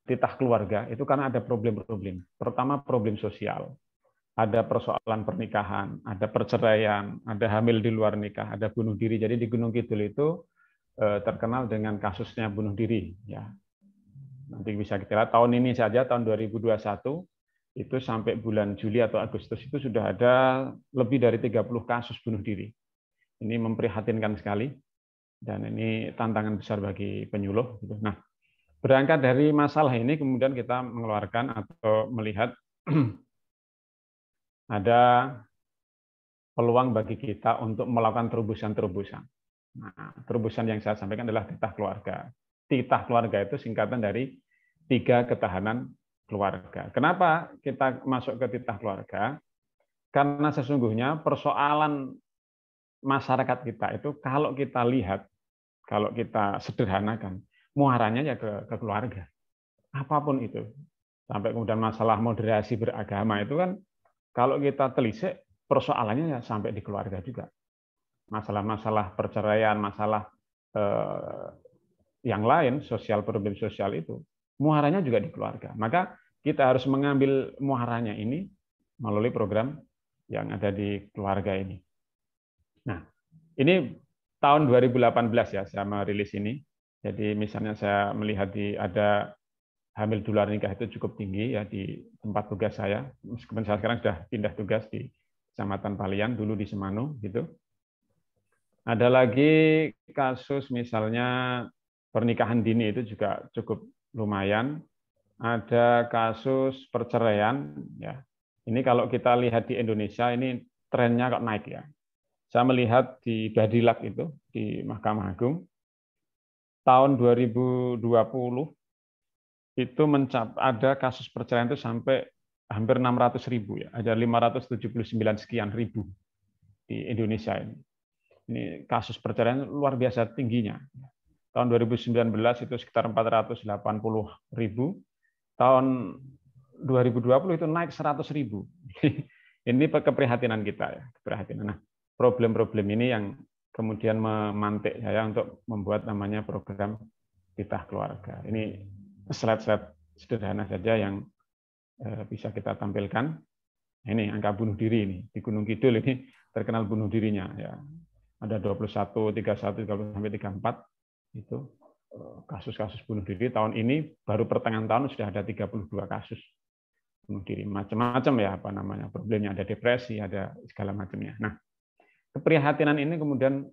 Titah Keluarga itu karena ada problem-problem. Pertama problem sosial. Ada persoalan pernikahan, ada perceraian, ada hamil di luar nikah, ada bunuh diri. Jadi di Gunung Kidul itu terkenal dengan kasusnya bunuh diri ya. Nanti bisa kita lihat tahun ini saja, tahun 2021, itu sampai bulan Juli atau Agustus itu sudah ada lebih dari 30 kasus bunuh diri. Ini memprihatinkan sekali, dan ini tantangan besar bagi penyuluh. Nah, berangkat dari masalah ini, kemudian kita mengeluarkan atau melihat ada peluang bagi kita untuk melakukan terobosan-terobosan. Nah, terobosan yang saya sampaikan adalah Titah Keluarga. Titah Keluarga itu singkatan dari 3 ketahanan keluarga. Kenapa kita masuk ke Titah Keluarga? Karena sesungguhnya persoalan masyarakat kita itu kalau kita lihat, kalau kita sederhanakan, muaranya ya ke keluarga. Apapun itu. Sampai kemudian masalah moderasi beragama itu kan kalau kita telisik persoalannya ya sampai di keluarga juga. Masalah-masalah perceraian, masalah yang lain, problem sosial itu, muaranya juga di keluarga. Maka kita harus mengambil muaranya ini melalui program yang ada di keluarga ini. Nah, ini tahun 2018 ya saya merilis ini. Jadi misalnya saya melihat ada hamil di luar nikah itu cukup tinggi ya di tempat tugas saya. Meskipun saya sekarang sudah pindah tugas di Kecamatan Palian, dulu di Semanu gitu. Ada lagi kasus misalnya pernikahan dini itu juga cukup lumayan. Ada kasus perceraian, ya. Ini kalau kita lihat di Indonesia ini trennya kok naik ya. Saya melihat di Badilak itu di Mahkamah Agung tahun 2020 itu ada kasus perceraian itu sampai hampir 600.000 ya. Ada 579 sekian ribu di Indonesia ini. Ini kasus perceraian luar biasa tingginya. Tahun 2019 itu sekitar 480.000. Tahun 2020 itu naik 100.000. Ini keprihatinan kita ya, keprihatinan. Nah, problem-problem ini yang kemudian memantik saya untuk membuat namanya program Titah Keluarga. Ini slide-slide sederhana saja yang bisa kita tampilkan. Ini angka bunuh diri ini di Gunung Kidul ini terkenal bunuh dirinya ya. Ada 21, 31, 30 sampai 34 itu kasus-kasus bunuh diri. Tahun ini baru pertengahan tahun sudah ada 32 kasus bunuh diri. Macam-macam ya apa namanya problemnya, ada depresi, ada segala macamnya. Nah, keprihatinan ini kemudian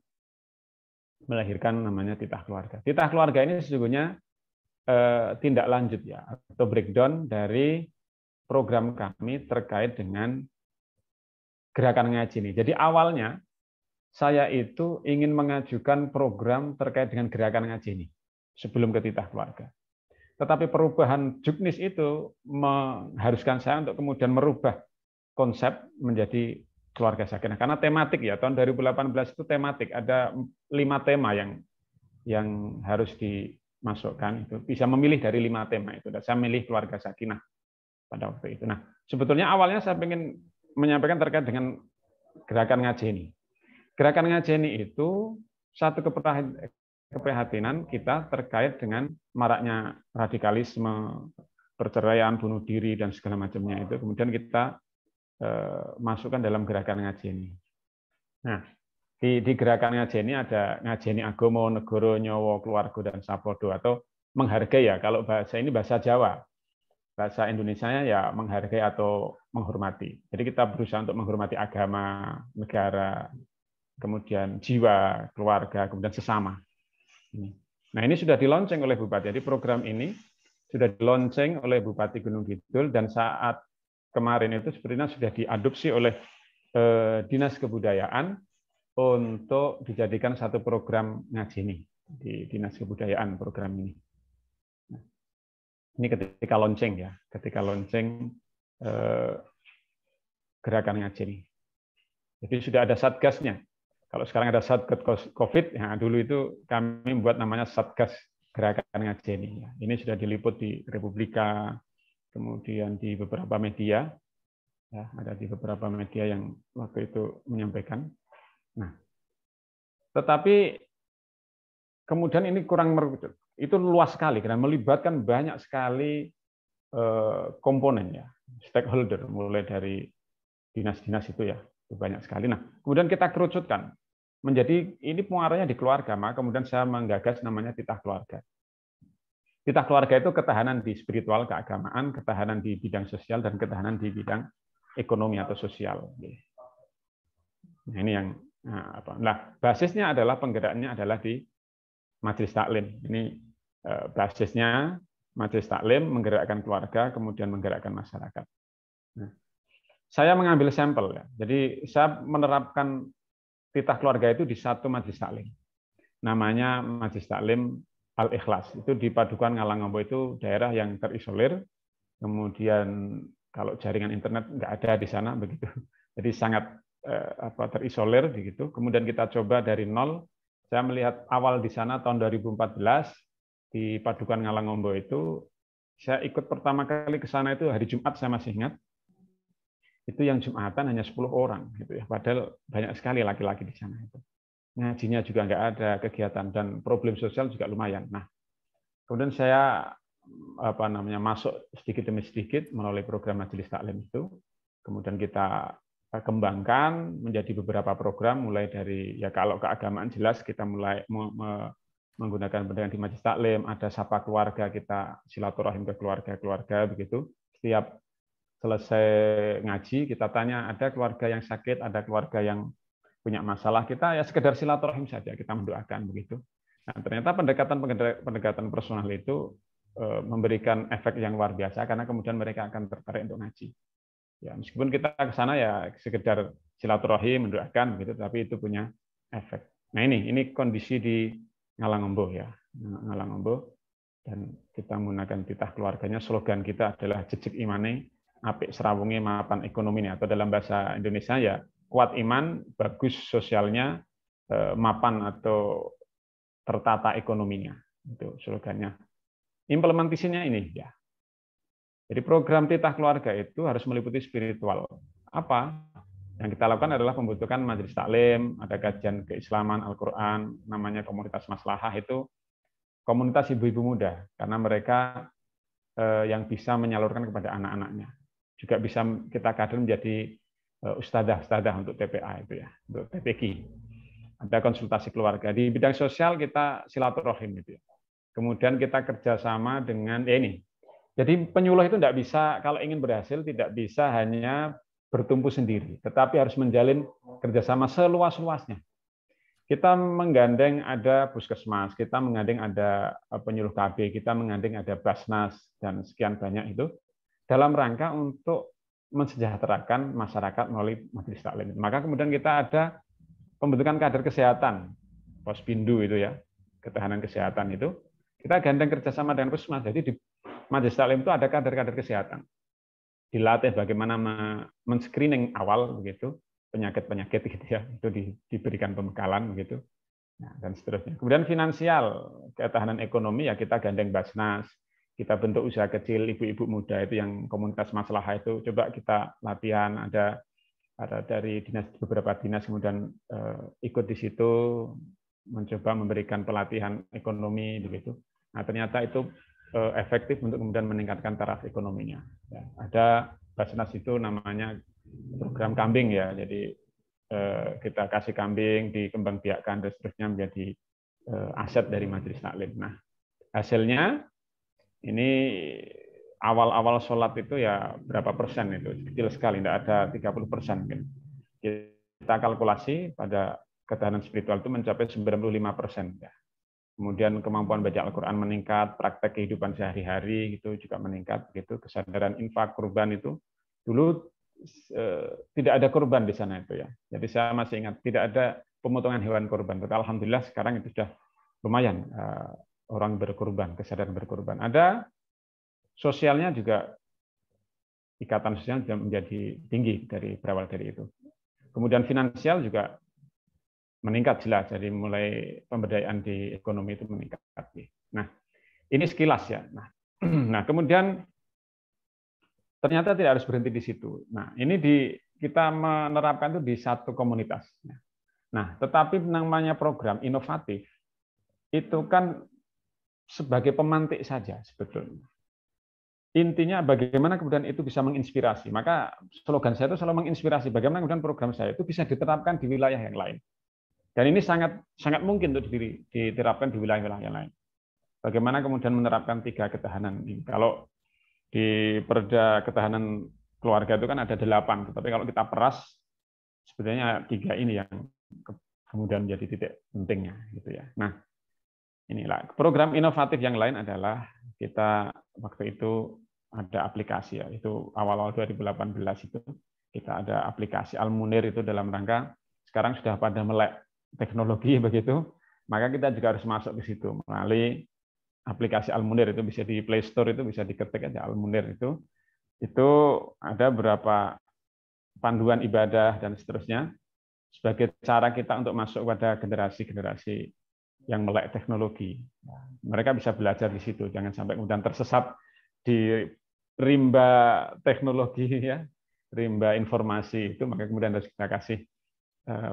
melahirkan namanya Titah Keluarga. Titah Keluarga ini sesungguhnya tindak lanjut ya atau breakdown dari program kami terkait dengan gerakan ngaji ini. Jadi awalnya saya itu ingin mengajukan program terkait dengan gerakan ngaji ini sebelum ke Titah Keluarga. Tetapi perubahan Juknis itu mengharuskan saya untuk kemudian merubah konsep menjadi Keluarga Sakinah. Karena tematik ya, tahun 2018 itu tematik. Ada 5 tema yang harus dimasukkan. Itu bisa memilih dari 5 tema itu. Dan saya milih Keluarga Sakinah pada waktu itu. Nah, sebetulnya awalnya saya ingin menyampaikan terkait dengan gerakan ngaji ini. Gerakan ngaji ini itu satu keprihatinan kita terkait dengan maraknya radikalisme, perceraian, bunuh diri, dan segala macamnya itu. Kemudian kita masukkan dalam gerakan ngaji ini. Nah, di gerakan ngaji ini ada ngajeni agomo, negoro, nyowo, keluarga, dan sapodo, atau menghargai ya. Kalau bahasa ini bahasa Jawa, bahasa Indonesianya ya menghargai atau menghormati. Jadi kita berusaha untuk menghormati agama, negara, kemudian jiwa, keluarga, kemudian sesama. Nah, ini sudah dilonceng oleh Bupati. Jadi program ini sudah dilonceng oleh Bupati Gunung Kidul, dan saat kemarin itu sebenarnya sudah diadopsi oleh Dinas Kebudayaan untuk dijadikan satu program ngaji ini di Dinas Kebudayaan program ini. Ini ketika launching ya, ketika launching gerakan ngaji ini. Jadi sudah ada satgasnya. Kalau sekarang ada Satgas COVID, ya dulu itu kami membuat namanya Satgas Gerakan Ngaji ini. Ini sudah diliput di Republika, kemudian di beberapa media, ya, ada di beberapa media yang waktu itu menyampaikan. Nah, tetapi kemudian ini kurang itu luas sekali karena melibatkan banyak sekali komponen ya, stakeholder, mulai dari dinas-dinas itu ya, itu banyak sekali. Nah, kemudian kita kerucutkan menjadi ini muaranya di keluarga, maka kemudian saya menggagas namanya Titah Keluarga. Titah Keluarga itu ketahanan di spiritual, keagamaan, ketahanan di bidang sosial, dan ketahanan di bidang ekonomi atau sosial. Nah, ini yang nah, basisnya adalah penggeraknya adalah di Majelis Taklim. Ini basisnya Majelis Taklim menggerakkan keluarga, kemudian menggerakkan masyarakat. Nah, saya mengambil sampel ya. Jadi saya menerapkan Titah Keluarga itu di satu Majelis Taklim. Namanya Majelis Taklim Al-Ikhlas. Itu di Padukuhan Ngalangombo, itu daerah yang terisolir. Kemudian kalau jaringan internet nggak ada di sana begitu. Jadi sangat terisolir begitu. Kemudian kita coba dari nol. Saya melihat awal di sana tahun 2014 di Padukuhan Ngalangombo itu saya ikut pertama kali ke sana itu hari Jumat, saya masih ingat. Itu yang Jumatan hanya 10 orang gitu ya. Padahal banyak sekali laki-laki di sana itu. Ngajinya juga nggak ada kegiatan, dan problem sosial juga lumayan. Nah, kemudian saya masuk sedikit demi sedikit melalui program Majelis Taklim itu. Kemudian kita kembangkan menjadi beberapa program, mulai dari ya kalau keagamaan jelas kita mulai menggunakan pendidikan di Majelis Taklim, ada Sapa Keluarga, kita silaturahim ke keluarga-keluarga begitu. Setiap selesai ngaji kita tanya, ada keluarga yang sakit, ada keluarga yang punya masalah, kita ya sekedar silaturahim saja, kita mendoakan begitu. Nah, ternyata pendekatan personal itu memberikan efek yang luar biasa karena kemudian mereka akan tertarik untuk ngaji. Ya, meskipun kita ke sana ya sekedar silaturahim, mendoakan gitu, tapi itu punya efek. Nah, ini kondisi di Ngalangembuh ya. Ngalangembuh, dan kita menggunakan titah keluarganya. Slogan kita adalah jejeg imane, apik serawunge mapan ekonomi, atau dalam bahasa Indonesia ya kuat iman, bagus sosialnya, mapan atau tertata ekonominya. Itu slogannya. Implementasinya ini ya. Jadi program titah keluarga itu harus meliputi spiritual. Apa? Yang kita lakukan adalah membutuhkan majelis taklim, ada kajian keislaman, Al-Quran, namanya komunitas maslahah, itu komunitas ibu-ibu muda, karena mereka yang bisa menyalurkan kepada anak-anaknya. Juga bisa kita kader menjadi ustadzah untuk TPA itu ya, untuk TPQ. Ada konsultasi keluarga. Di bidang sosial kita silaturahim gitu ya. Kemudian kita kerjasama dengan ini. Jadi penyuluh itu tidak bisa, kalau ingin berhasil tidak bisa hanya bertumpu sendiri, tetapi harus menjalin kerjasama seluas-luasnya. Kita menggandeng ada puskesmas, kita menggandeng ada penyuluh KB, kita menggandeng ada Basnas, dan sekian banyak itu dalam rangka untuk mensejahterakan masyarakat melalui majelis taklim. Maka kemudian kita ada pembentukan kader kesehatan, Pospindu itu ya, ketahanan kesehatan itu, kita gandeng kerjasama dengan puskesmas. Jadi di majelis taklim itu ada kader-kader kesehatan. Dilatih bagaimana men-screening awal begitu, penyakit-penyakit gitu ya, itu diberikan pembekalan begitu. Nah, dan seterusnya. Kemudian finansial, ketahanan ekonomi ya kita gandeng Basnas, kita bentuk usaha kecil ibu-ibu muda itu yang komunitas maslahah itu coba kita latihan, ada dari beberapa dinas kemudian ikut di situ mencoba memberikan pelatihan ekonomi begitu. Nah, ternyata itu efektif untuk kemudian meningkatkan taraf ekonominya. Ya, ada Basnas itu namanya program kambing ya, jadi kita kasih kambing, dikembangbiakkan dan seterusnya menjadi aset dari majelis taklim. Nah, hasilnya ini awal-awal sholat itu ya berapa persen itu, kecil sekali, tidak ada 30% mungkin. Kita kalkulasi pada ketahanan spiritual itu mencapai 95% ya. Kemudian kemampuan baca Al-Quran meningkat, praktek kehidupan sehari-hari itu juga meningkat, gitu. Kesadaran infak kurban itu dulu tidak ada kurban di sana itu ya. Jadi saya masih ingat tidak ada pemotongan hewan kurban. Tapi alhamdulillah sekarang itu sudah lumayan orang berkurban, kesadaran berkurban. Ada sosialnya juga, ikatan sosial juga menjadi tinggi dari berawal dari itu. Kemudian finansial juga meningkat jelas, jadi mulai pemberdayaan di ekonomi itu meningkat. Nah, ini sekilas ya. Nah, kemudian ternyata tidak harus berhenti di situ. Nah, ini kita menerapkan itu di satu komunitas. Nah, tetapi namanya program inovatif itu kan sebagai pemantik saja sebetulnya. Intinya bagaimana kemudian itu bisa menginspirasi. Maka slogan saya itu selalu menginspirasi. Bagaimana kemudian program saya itu bisa diterapkan di wilayah yang lain. Dan ini sangat mungkin untuk diterapkan di wilayah-wilayah yang lain. Bagaimana kemudian menerapkan 3 ketahanan ini. Kalau di Perda Ketahanan Keluarga itu kan ada 8, tetapi kalau kita peras sebenarnya 3 ini yang kemudian menjadi titik pentingnya gitu ya. Nah, inilah program inovatif yang lain adalah kita waktu itu ada aplikasi ya, itu awal-awal 2018 itu kita ada aplikasi Al-Munir itu dalam rangka sekarang sudah pada melek teknologi begitu, maka kita juga harus masuk ke situ melalui aplikasi Al-Munir. Itu bisa di Play Store, itu bisa diketik aja Al-Munir itu ada beberapa panduan ibadah dan seterusnya sebagai cara kita untuk masuk pada generasi-generasi yang melek teknologi. Mereka bisa belajar di situ, jangan sampai kemudian tersesat di rimba teknologi ya, rimba informasi itu, maka kemudian harus kita kasih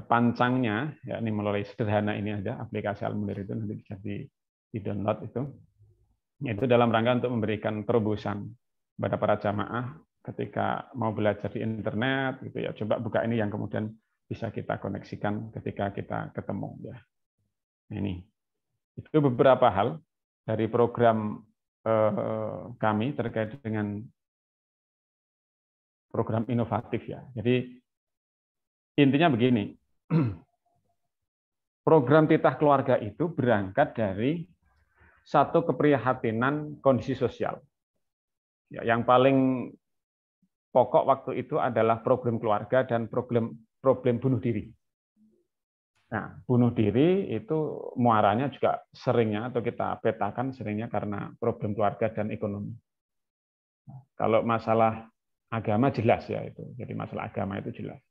pancangnya, ya ini melalui sederhana ini ada aplikasi Al-Munir itu nanti bisa di-download itu dalam rangka untuk memberikan terobosan kepada para jamaah ketika mau belajar di internet gitu ya, coba buka ini yang kemudian bisa kita koneksikan ketika kita ketemu ya. Ini itu beberapa hal dari program kami terkait dengan program inovatif ya. Jadi intinya begini, program titah keluarga itu berangkat dari satu keprihatinan kondisi sosial. Ya, yang paling pokok waktu itu adalah problem keluarga dan problem bunuh diri. Nah, bunuh diri itu muaranya juga seringnya atau kita petakan seringnya karena problem keluarga dan ekonomi. Kalau masalah agama jelas ya itu. Jadi masalah agama itu jelas.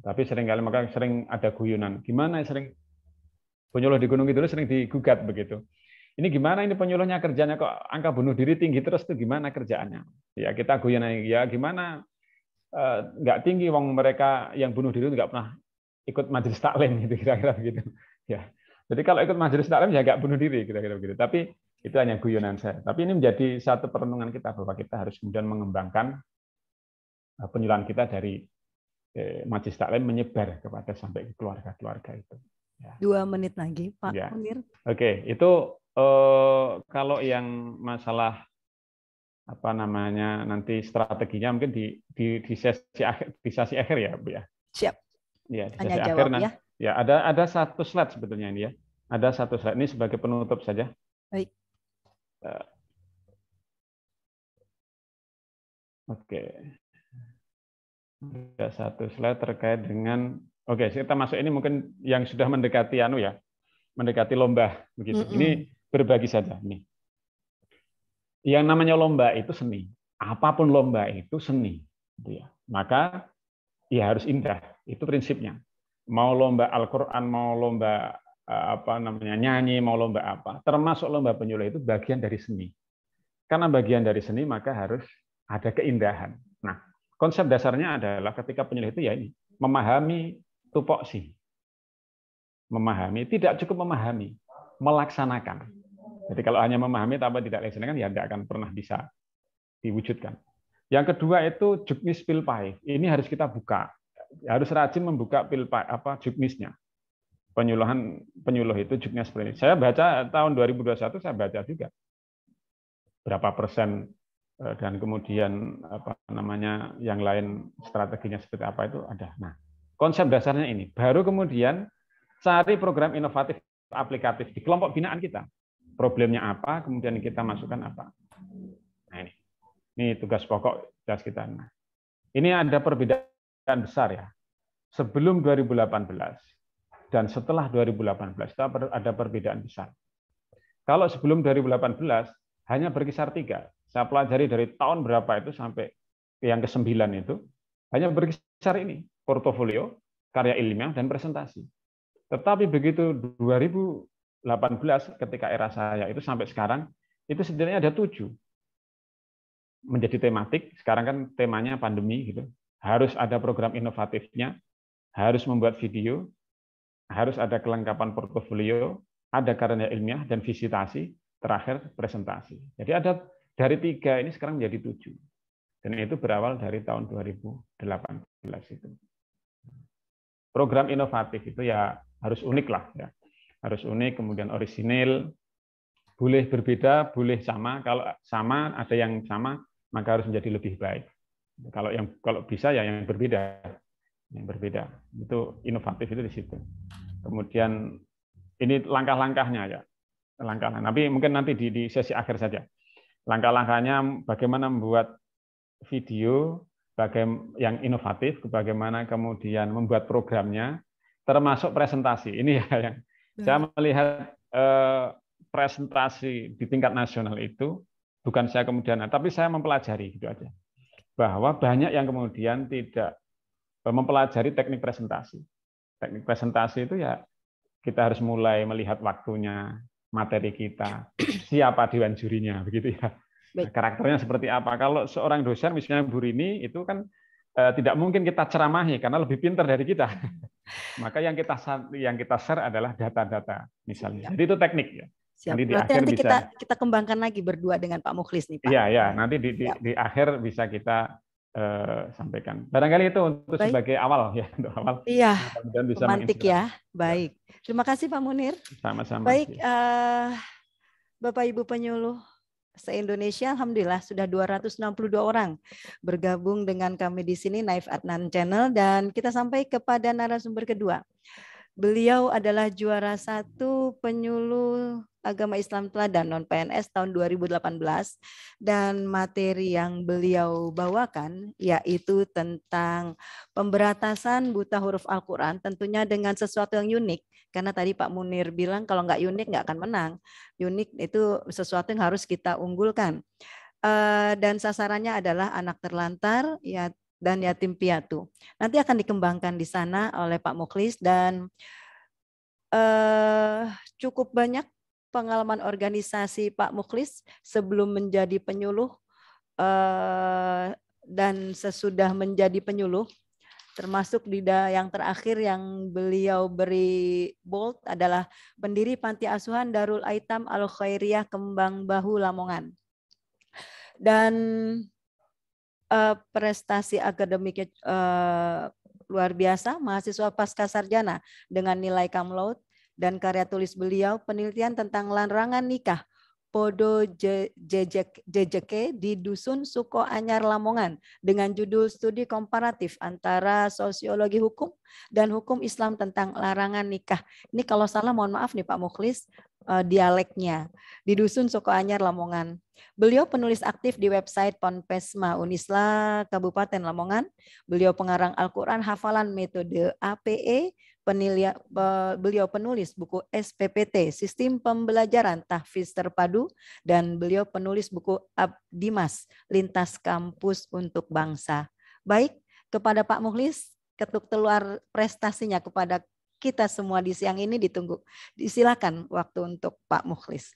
Tapi seringkali maka sering ada guyonan. Gimana sering penyuluh di Gunung Kidul sering digugat begitu. Ini gimana ini penyuluhnya kerjanya kok angka bunuh diri tinggi terus tuh gimana kerjaannya? Ya kita guyonan ya gimana nggak tinggi wong mereka yang bunuh diri nggak pernah ikut majelis taklim gitu kira-kira begitu. Ya. Jadi kalau ikut majelis taklim ya nggak bunuh diri kira-kira begitu. Tapi itu hanya guyonan saya. Tapi ini menjadi satu perenungan kita bahwa kita harus kemudian mengembangkan penyuluhan kita dari majelis taklim menyebar kepada sampai ke keluarga-keluarga itu. Ya. 2 menit lagi, Pak Ya. Munir. Oke, itu kalau yang masalah apa namanya nanti strateginya mungkin di sesi akhir ya, Bu ya. Siap. Ya, di Tanya sesi jawab akhir ya. Ya, ada satu slide sebetulnya ini ya. Ada satu slide ini sebagai penutup saja. Baik. Oke. Ada satu slide terkait dengan kita masuk ini mungkin yang sudah mendekati mendekati lomba begitu. Ini berbagi saja nih. Yang namanya lomba itu seni. Apapun lomba itu seni, gitu ya. Maka ya harus indah. Itu prinsipnya. Mau lomba Al-Qur'an, mau lomba nyanyi, mau lomba apa, termasuk lomba penyuluh itu bagian dari seni. Karena bagian dari seni maka harus ada keindahan. Nah, konsep dasarnya adalah ketika penyuluh itu ya ini, memahami tupoksi. Memahami, tidak cukup memahami, melaksanakan. Jadi kalau hanya memahami tanpa tidak dilaksanakan ya tidak akan pernah bisa diwujudkan. Yang kedua itu juknis pilpai. Ini harus kita buka. Harus rajin membuka pilpai juknisnya. Penyuluh itu juknya seperti ini. Saya baca tahun 2021 saya baca juga. Berapa persen dan kemudian yang lain strateginya seperti apa itu ada. Nah, konsep dasarnya ini. Baru kemudian cari program inovatif aplikatif di kelompok binaan kita. Problemnya apa, kemudian kita masukkan apa. Nah, ini tugas pokok tugas kita. Nah, ini ada perbedaan besar ya. Sebelum 2018 dan setelah 2018 itu ada perbedaan besar. Kalau sebelum 2018 hanya berkisar 3. Saya pelajari dari tahun berapa itu sampai yang ke-9 itu hanya berkisar ini, portofolio, karya ilmiah dan presentasi. Tetapi begitu 2018 ketika era saya itu sampai sekarang itu setidaknya ada 7 menjadi tematik. Sekarang kan temanya pandemi gitu. Harus ada program inovatifnya, harus membuat video, harus ada kelengkapan portofolio, ada karya ilmiah dan visitasi, terakhir presentasi. Jadi ada dari 3 ini sekarang menjadi 7. Dan itu berawal dari tahun 2018 itu. Program inovatif itu ya harus unik lah ya. Harus unik, kemudian orisinil, boleh berbeda, boleh sama. Kalau sama, ada yang sama, maka harus menjadi lebih baik. Kalau bisa ya yang berbeda. Yang berbeda. Itu inovatif itu di situ. Kemudian ini langkah-langkahnya ya. Tapi mungkin nanti di sesi akhir saja. Langkah-langkahnya bagaimana membuat video yang inovatif, bagaimana kemudian membuat programnya, termasuk presentasi. Ini ya yang saya melihat presentasi di tingkat nasional itu bukan saya kemudian, tapi saya mempelajari gitu aja. Bahwa banyak yang kemudian tidak mempelajari teknik presentasi. Teknik presentasi itu ya kita harus mulai melihat waktunya, materi kita, siapa dewan jurinya, begitu ya. Nah, karakternya seperti apa. Kalau seorang dosen misalnya Bu Rini itu kan tidak mungkin kita ceramahi karena lebih pintar dari kita. Maka yang kita share adalah data-data misalnya. Jadi itu teknik ya. Siap. Nanti kita kembangkan lagi berdua dengan Pak Mukhlis nih Pak. Iya, nanti di akhir bisa kita sampaikan. Barangkali itu untuk sebagai awal ya, untuk awal. Iya. Kemudian bisa romantik ya. Baik. Terima kasih Pak Munir. Sama-sama. Baik, Bapak Ibu penyuluh se-Indonesia, alhamdulillah sudah 262 orang bergabung dengan kami di sini Naif Adnan Channel, dan kita sampai kepada narasumber kedua. Beliau adalah juara 1 penyuluh agama Islam teladan non-PNS tahun 2018 dan materi yang beliau bawakan yaitu tentang pemberatasan buta huruf Al-Quran, tentunya dengan sesuatu yang unik karena tadi Pak Munir bilang kalau nggak unik nggak akan menang. Unik itu sesuatu yang harus kita unggulkan. Dan sasarannya adalah anak terlantar ya dan yatim piatu. Nanti akan dikembangkan di sana oleh Pak Mukhlis dan cukup banyak pengalaman organisasi Pak Mukhlis sebelum menjadi penyuluh dan sesudah menjadi penyuluh, termasuk di yang terakhir yang beliau beri bold adalah pendiri Panti Asuhan Darul Aitam Al Khairiyah Kembang Bahu Lamongan. Dan prestasi akademiknya luar biasa, mahasiswa pasca sarjana dengan nilai cum laude dan karya tulis beliau penelitian tentang larangan nikah Podo Jejeke di Dusun Suko Anyar Lamongan dengan judul studi komparatif antara sosiologi hukum dan hukum Islam tentang larangan nikah. Ini kalau salah mohon maaf nih Pak Mukhlis, dialeknya di Dusun Suko Anyar Lamongan. Beliau penulis aktif di website Ponpesma Unisla Kabupaten Lamongan. Beliau pengarang Al-Quran hafalan metode APE. Beliau penulis buku SPPT, Sistem Pembelajaran Tahfiz Terpadu, dan beliau penulis buku Abdimas, Lintas Kampus untuk Bangsa. Baik, kepada Pak Mukhlis, ketuk telur prestasinya kepada kita semua di siang ini ditunggu. Silakan waktu untuk Pak Mukhlis.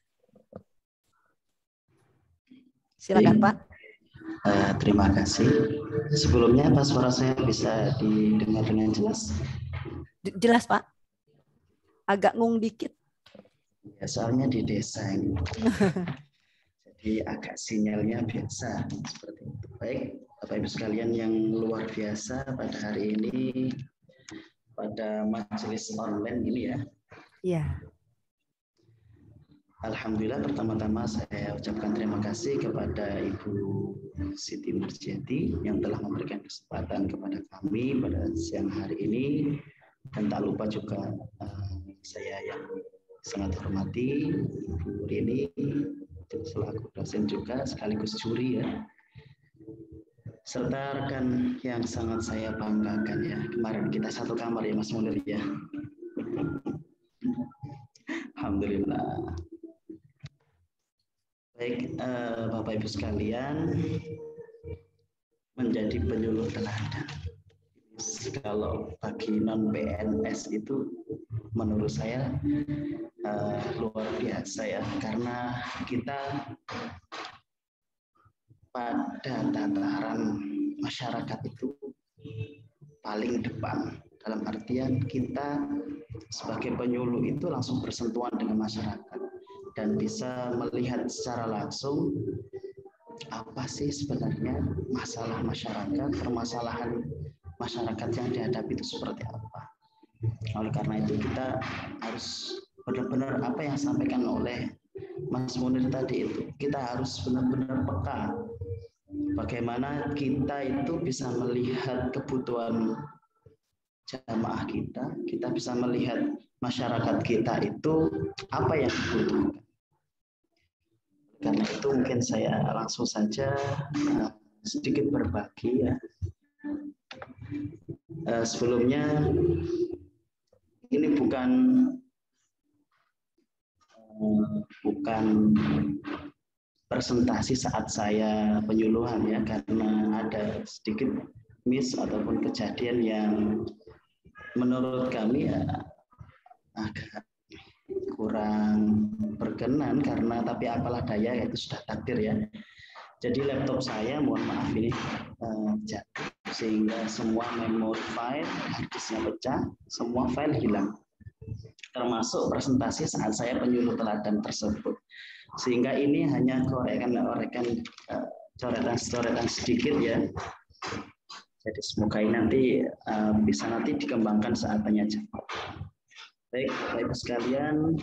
Silakan Pak. Terima kasih. Sebelumnya apa suara saya bisa didengar dengan jelas? Jelas Pak. Agak ngung dikit. Ya, soalnya di desa ini. Jadi agak sinyalnya biasa seperti itu. Baik, Bapak Ibu sekalian yang luar biasa pada hari ini pada majelis online ini ya. Iya. Alhamdulillah pertama-tama saya ucapkan terima kasih kepada Ibu Siti Nurjati yang telah memberikan kesempatan kepada kami pada siang hari ini, dan tak lupa juga saya yang sangat hormati Ibu Rini selaku dosen juga sekaligus juri ya, serta rekan yang sangat saya banggakan ya, kemarin kita satu kamar ya Mas Munir ya. Alhamdulillah. Baik, Bapak Ibu sekalian, menjadi penyuluh teladan. Kalau bagi non PNS itu menurut saya luar biasa ya, karena kita pada tataran masyarakat itu paling depan, dalam artian kita sebagai penyuluh itu langsung bersentuhan dengan masyarakat dan bisa melihat secara langsung apa sih sebenarnya masalah masyarakat, permasalahan masyarakat yang dihadapi itu seperti apa. Oleh karena itu kita harus benar-benar apa yang disampaikan oleh Mas Munir tadi itu, kita harus benar-benar peka bagaimana kita itu bisa melihat kebutuhan jamaah kita, kita bisa melihat masyarakat kita itu apa yang dibutuhkan. Karena itu mungkin saya langsung saja sedikit berbagi ya. Sebelumnya ini bukan presentasi saat saya penyuluhan ya, karena ada sedikit miss ataupun kejadian yang menurut kami ya agak kurang berkenan, karena tapi apalah daya, itu sudah takdir ya. Jadi laptop saya mohon maaf ini jatuh sehingga semua memory file harddisknya pecah, semua file hilang, termasuk presentasi saat saya penyuluh teladan tersebut. Sehingga ini hanya coretan sedikit ya. Jadi semoga ini nanti bisa nanti dikembangkan saat tanya jawab. Baik, Bapak Ibu sekalian,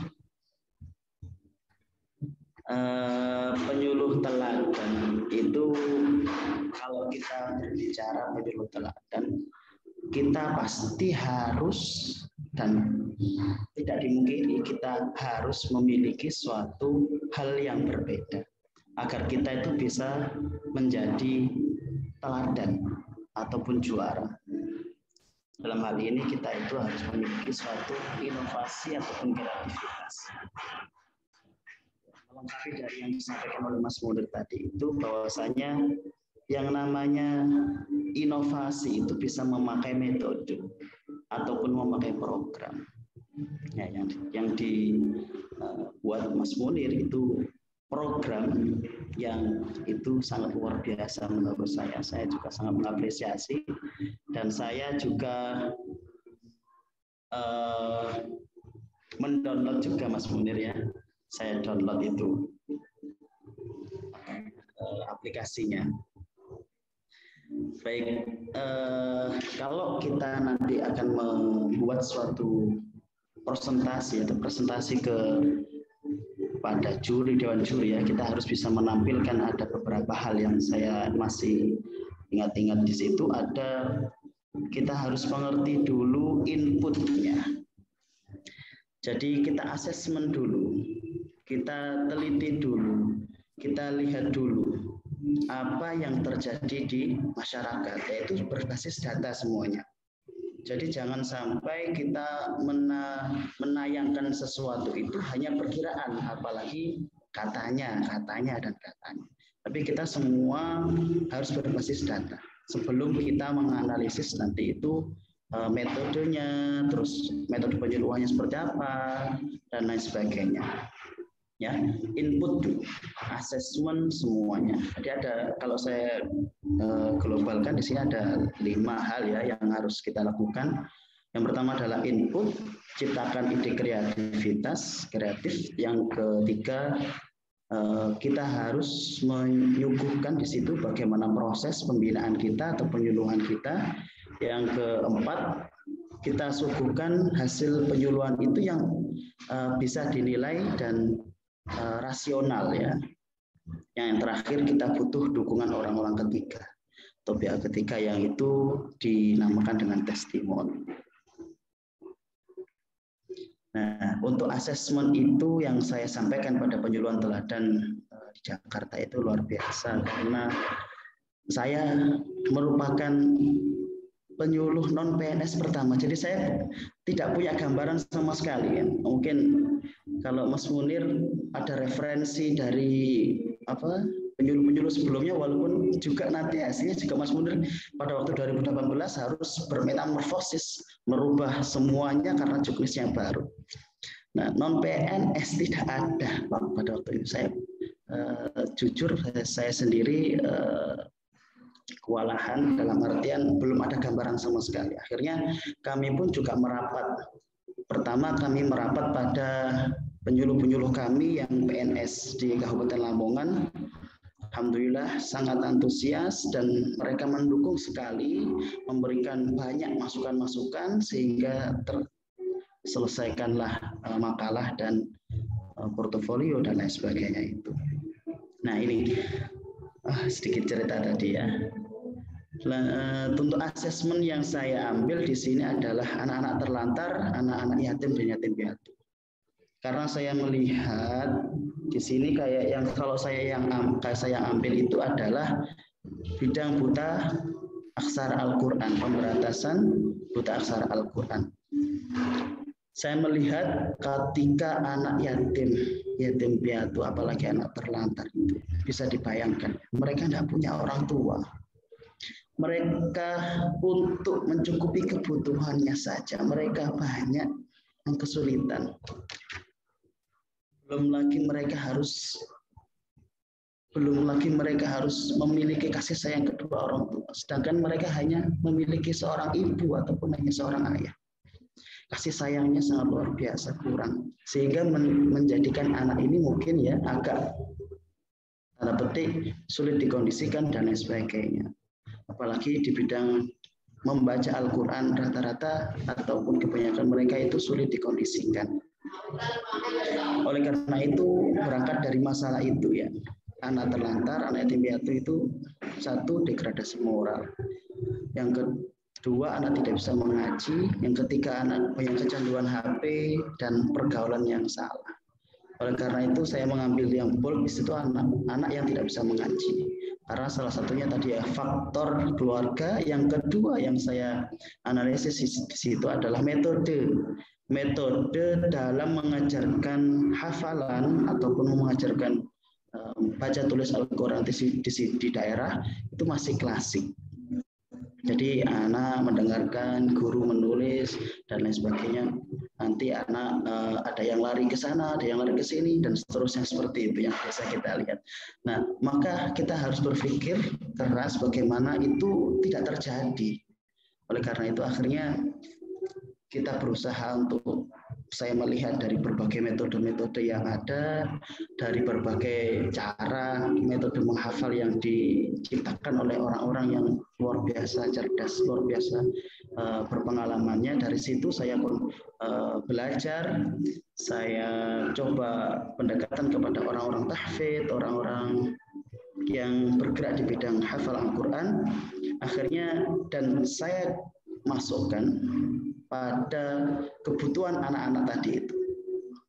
penyuluh teladan itu, kalau kita berbicara penyuluh teladan, kita pasti harus dan tidak dimungkiri kita harus memiliki suatu hal yang berbeda agar kita itu bisa menjadi teladan ataupun juara. Dalam hal ini kita itu harus memiliki suatu inovasi ataupun kreativitas. Melengkapi dari yang disampaikan oleh Mas Munir tadi itu bahwasanya yang namanya inovasi itu bisa memakai metode ataupun memakai program. Ya, yang dibuat Mas Munir itu program yang itu sangat luar biasa menurut saya. Saya juga sangat mengapresiasi dan saya juga mendownload juga Mas Munir ya. Saya download itu aplikasinya. Baik, kalau kita nanti akan membuat suatu presentasi atau presentasi pada juri, dewan juri ya, kita harus bisa menampilkan ada beberapa hal yang saya masih ingat-ingat di situ. Ada, kita harus mengerti dulu inputnya. Jadi kita asesmen dulu, kita teliti dulu, kita lihat dulu apa yang terjadi di masyarakat, yaitu berbasis data semuanya. Jadi jangan sampai kita menayangkan sesuatu itu hanya perkiraan, apalagi katanya. Tapi kita semua harus berbasis data. Sebelum kita menganalisis nanti itu metodenya, terus metode penyuluhannya seperti apa, dan lain sebagainya. Ya, input dulu, asesmen semuanya. Jadi ada, kalau saya globalkan di sini ada 5 hal ya yang harus kita lakukan. Yang pertama adalah input, ciptakan ide kreatif. Yang ketiga, kita harus menyuguhkan di situ bagaimana proses pembinaan kita atau penyuluhan kita. Yang keempat, kita suguhkan hasil penyuluhan itu yang bisa dinilai dan rasional ya. Yang terakhir, kita butuh dukungan orang-orang ketiga atau pihak ketiga yang itu dinamakan dengan testimoni. Nah, untuk asesmen itu yang saya sampaikan pada penyuluhan teladan di Jakarta itu luar biasa, karena saya merupakan penyuluh non PNS pertama. Jadi saya tidak punya gambaran sama sekali. Ya. Mungkin kalau Mas Munir ada referensi dari penyuluh-penyuluh sebelumnya, walaupun juga nanti hasilnya juga Mas Munir pada waktu 2018 harus bermetamorfosis, merubah semuanya karena juknisnya baru. Nah, non PNS tidak ada pada waktu itu. Saya jujur saya sendiri kewalahan, dalam artian belum ada gambaran sama sekali. Akhirnya kami pun juga merapat. Pertama kami merapat pada penyuluh-penyuluh kami yang PNS di Kabupaten Lamongan. Alhamdulillah sangat antusias dan mereka mendukung sekali, memberikan banyak masukan-masukan sehingga terselesaikanlah makalah dan portofolio dan lain sebagainya itu. Nah ini sedikit cerita tadi ya. Untuk asesmen yang saya ambil di sini adalah anak-anak terlantar, anak-anak yatim dan yatim piatu. Karena saya melihat di sini kayak yang kalau saya ambil itu adalah bidang buta aksara Al-Quran, pemberantasan buta aksara Al-Quran. Saya melihat ketika anak yatim piatu, apalagi anak terlantar itu bisa dibayangkan, mereka tidak punya orang tua. Mereka untuk mencukupi kebutuhannya saja, mereka banyak yang kesulitan. Belum lagi mereka harus memiliki kasih sayang kedua orang tua. Sedangkan mereka hanya memiliki seorang ibu ataupun hanya seorang ayah. Kasih sayangnya sangat luar biasa kurang. Sehingga menjadikan anak ini mungkin ya agak tanda petik sulit dikondisikan dan lain sebagainya. Apalagi di bidang membaca Al-Quran rata-rata ataupun kebanyakan mereka itu sulit dikondisikan. Oleh karena itu berangkat dari masalah itu ya, anak terlantar, anak yatim piatu itu satu, degradasi moral. Yang Dua, anak tidak bisa mengaji. Yang ketiga, anak yang kecanduan HP dan pergaulan yang salah. Oleh karena itu saya mengambil yang bold itu anak yang tidak bisa mengaji. Karena salah satunya tadi ya faktor keluarga. Yang kedua yang saya analisis di situ adalah metode dalam mengajarkan hafalan ataupun mengajarkan baca tulis Al-Quran di daerah itu masih klasik. Jadi anak mendengarkan guru menulis dan lain sebagainya. Nanti anak ada yang lari ke sana, ada yang lari ke sini, dan seterusnya seperti itu yang biasa kita lihat. Nah, maka kita harus berpikir keras bagaimana itu tidak terjadi. Oleh karena itu akhirnya kita berusaha untuk saya melihat dari berbagai metode-metode yang ada, dari berbagai cara metode menghafal yang diciptakan oleh orang-orang yang luar biasa cerdas, luar biasa berpengalamannya. Dari situ saya pun belajar, saya coba pendekatan kepada orang-orang tahfidz, orang-orang yang bergerak di bidang hafal Al-Quran. Akhirnya dan saya masukkan pada kebutuhan anak-anak tadi itu.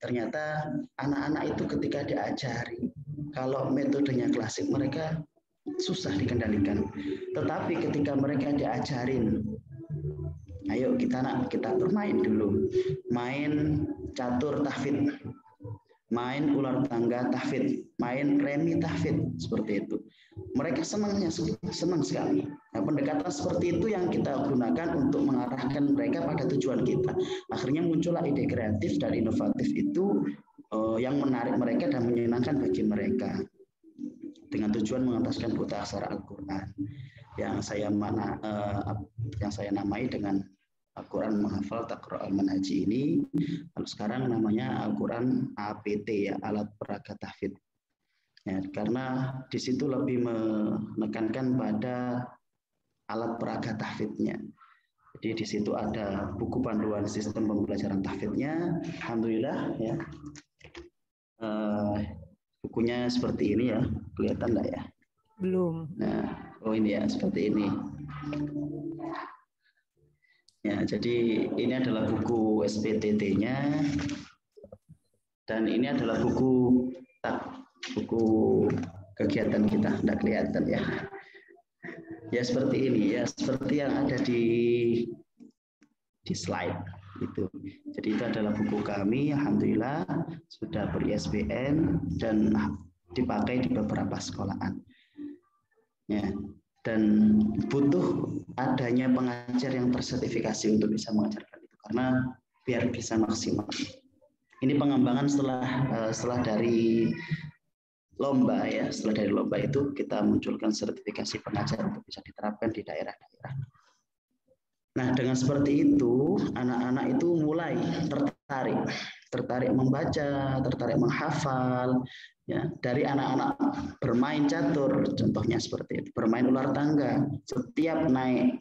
Ternyata anak-anak itu ketika diajari, kalau metodenya klasik mereka susah dikendalikan. Tetapi ketika mereka diajarin, ayo kita bermain dulu, main catur tahfidz, main ular tangga tahfidz, main remi tahfidz, seperti itu. Mereka senang sekali. Nah, pendekatan seperti itu yang kita gunakan untuk mengarahkan mereka pada tujuan kita. Akhirnya muncullah ide kreatif dan inovatif itu yang menarik mereka dan menyenangkan bagi mereka. Dengan tujuan mengentaskan buta aksara Al-Quran yang saya namai dengan Al-Quran menghafal Taqra al-Manhaji ini. Kalau sekarang namanya Al-Quran APT ya, alat peraga tahfidz. Ya, karena di situ lebih menekankan pada alat peraga tahfidznya. Jadi di situ ada buku panduan sistem pembelajaran tahfidznya. Alhamdulillah ya. Bukunya seperti ini ya, kelihatan nggak ya? Belum. Nah, oh ini ya seperti ini. Ya, jadi ini adalah buku SPTT-nya dan ini adalah buku kegiatan kita, tidak kelihatan ya. Ya seperti ini ya, seperti yang ada di slide itu. Jadi itu adalah buku kami, alhamdulillah sudah ber-ISBN dan dipakai di beberapa sekolahan. Ya, dan butuh adanya pengajar yang tersertifikasi untuk bisa mengajarkan itu karena biar bisa maksimal. Ini pengembangan setelah dari lomba ya, setelah dari lomba itu kita munculkan sertifikasi pengajar untuk bisa diterapkan di daerah-daerah. Nah, dengan seperti itu anak-anak itu mulai tertarik membaca, tertarik menghafal ya, dari anak-anak bermain catur contohnya seperti itu, bermain ular tangga, setiap naik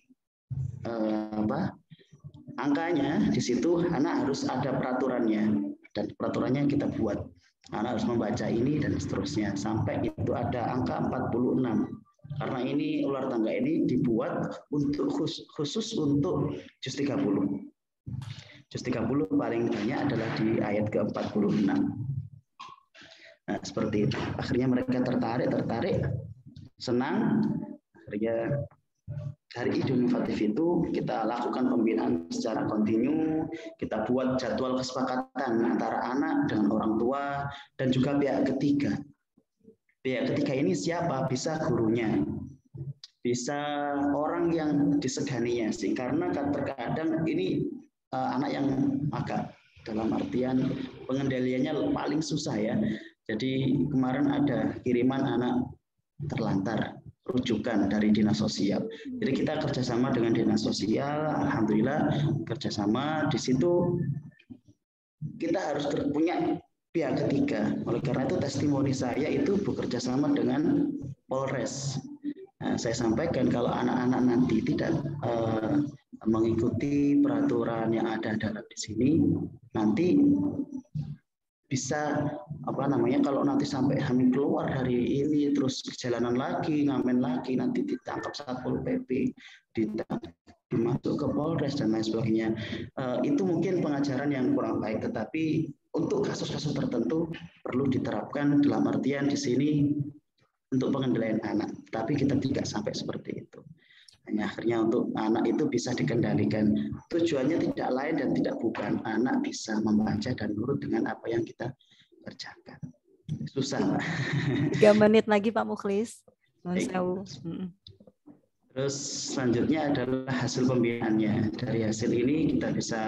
angkanya di situ anak harus ada peraturannya dan peraturannya kita buat. Anak harus membaca ini dan seterusnya sampai itu ada angka 46. Karena ini ular tangga ini dibuat untuk khusus untuk juz 30. Juz 30 paling banyak adalah di ayat ke-46. Nah, seperti itu. Akhirnya mereka tertarik, senang. Akhirnya dari ide inovatif itu kita lakukan pembinaan secara kontinu, kita buat jadwal kesepakatan antara anak dengan orang tua dan juga pihak ketiga. Pihak ketiga ini siapa? Bisa gurunya, bisa orang yang diseganinya sih, karena terkadang ini anak yang agak dalam artian pengendaliannya paling susah ya. Jadi kemarin ada kiriman anak terlantar, rujukan dari dinas sosial. Jadi kita kerjasama dengan dinas sosial, alhamdulillah kerjasama di situ kita harus punya pihak ketiga. Oleh karena itu testimoni saya itu bekerja sama dengan Polres. Nah, saya sampaikan kalau anak-anak nanti tidak mengikuti peraturan yang ada dalam di sini, nanti bisa kalau nanti sampai kami keluar dari ini terus perjalanan lagi, ngamen lagi, nanti ditangkap Satpol PP, dimasuk ke Polres dan lain sebagainya. Itu mungkin pengajaran yang kurang baik, tetapi untuk kasus-kasus tertentu perlu diterapkan dalam artian di sini untuk pengendalian anak. Tapi kita tidak sampai seperti itu. Hanya akhirnya untuk anak itu bisa dikendalikan. Tujuannya tidak lain dan tidak bukan anak bisa membaca dan nurut dengan apa yang kita kerjakan. Susah, Pak. 3 menit lagi Pak Mukhlis. Terus selanjutnya adalah hasil pembinaannya. Dari hasil ini kita bisa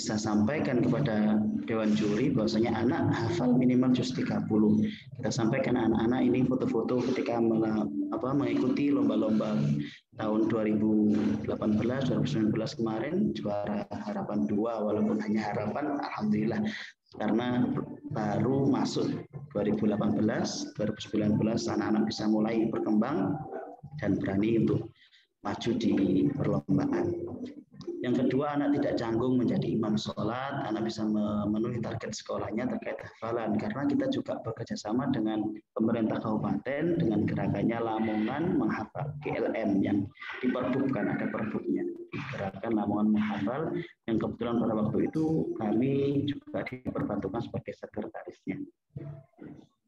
sampaikan kepada Dewan Juri bahwasanya anak hafal minimal juz 30. Kita sampaikan anak-anak ini foto-foto ketika mengikuti lomba-lomba tahun 2018, 2019 kemarin juara harapan 2, walaupun hanya harapan, alhamdulillah karena baru masuk 2018, 2019 anak-anak bisa mulai berkembang dan berani untuk maju di perlombaan. Yang kedua, anak tidak canggung menjadi imam sholat, anak bisa memenuhi target sekolahnya terkait hafalan. Karena kita juga bekerja sama dengan pemerintah kabupaten, dengan gerakannya Lamongan menghafal, GLM yang diperbukkan, ada perbuknya. Gerakan Lamongan menghafal, yang kebetulan pada waktu itu kami juga diperbantukan sebagai sekretarisnya.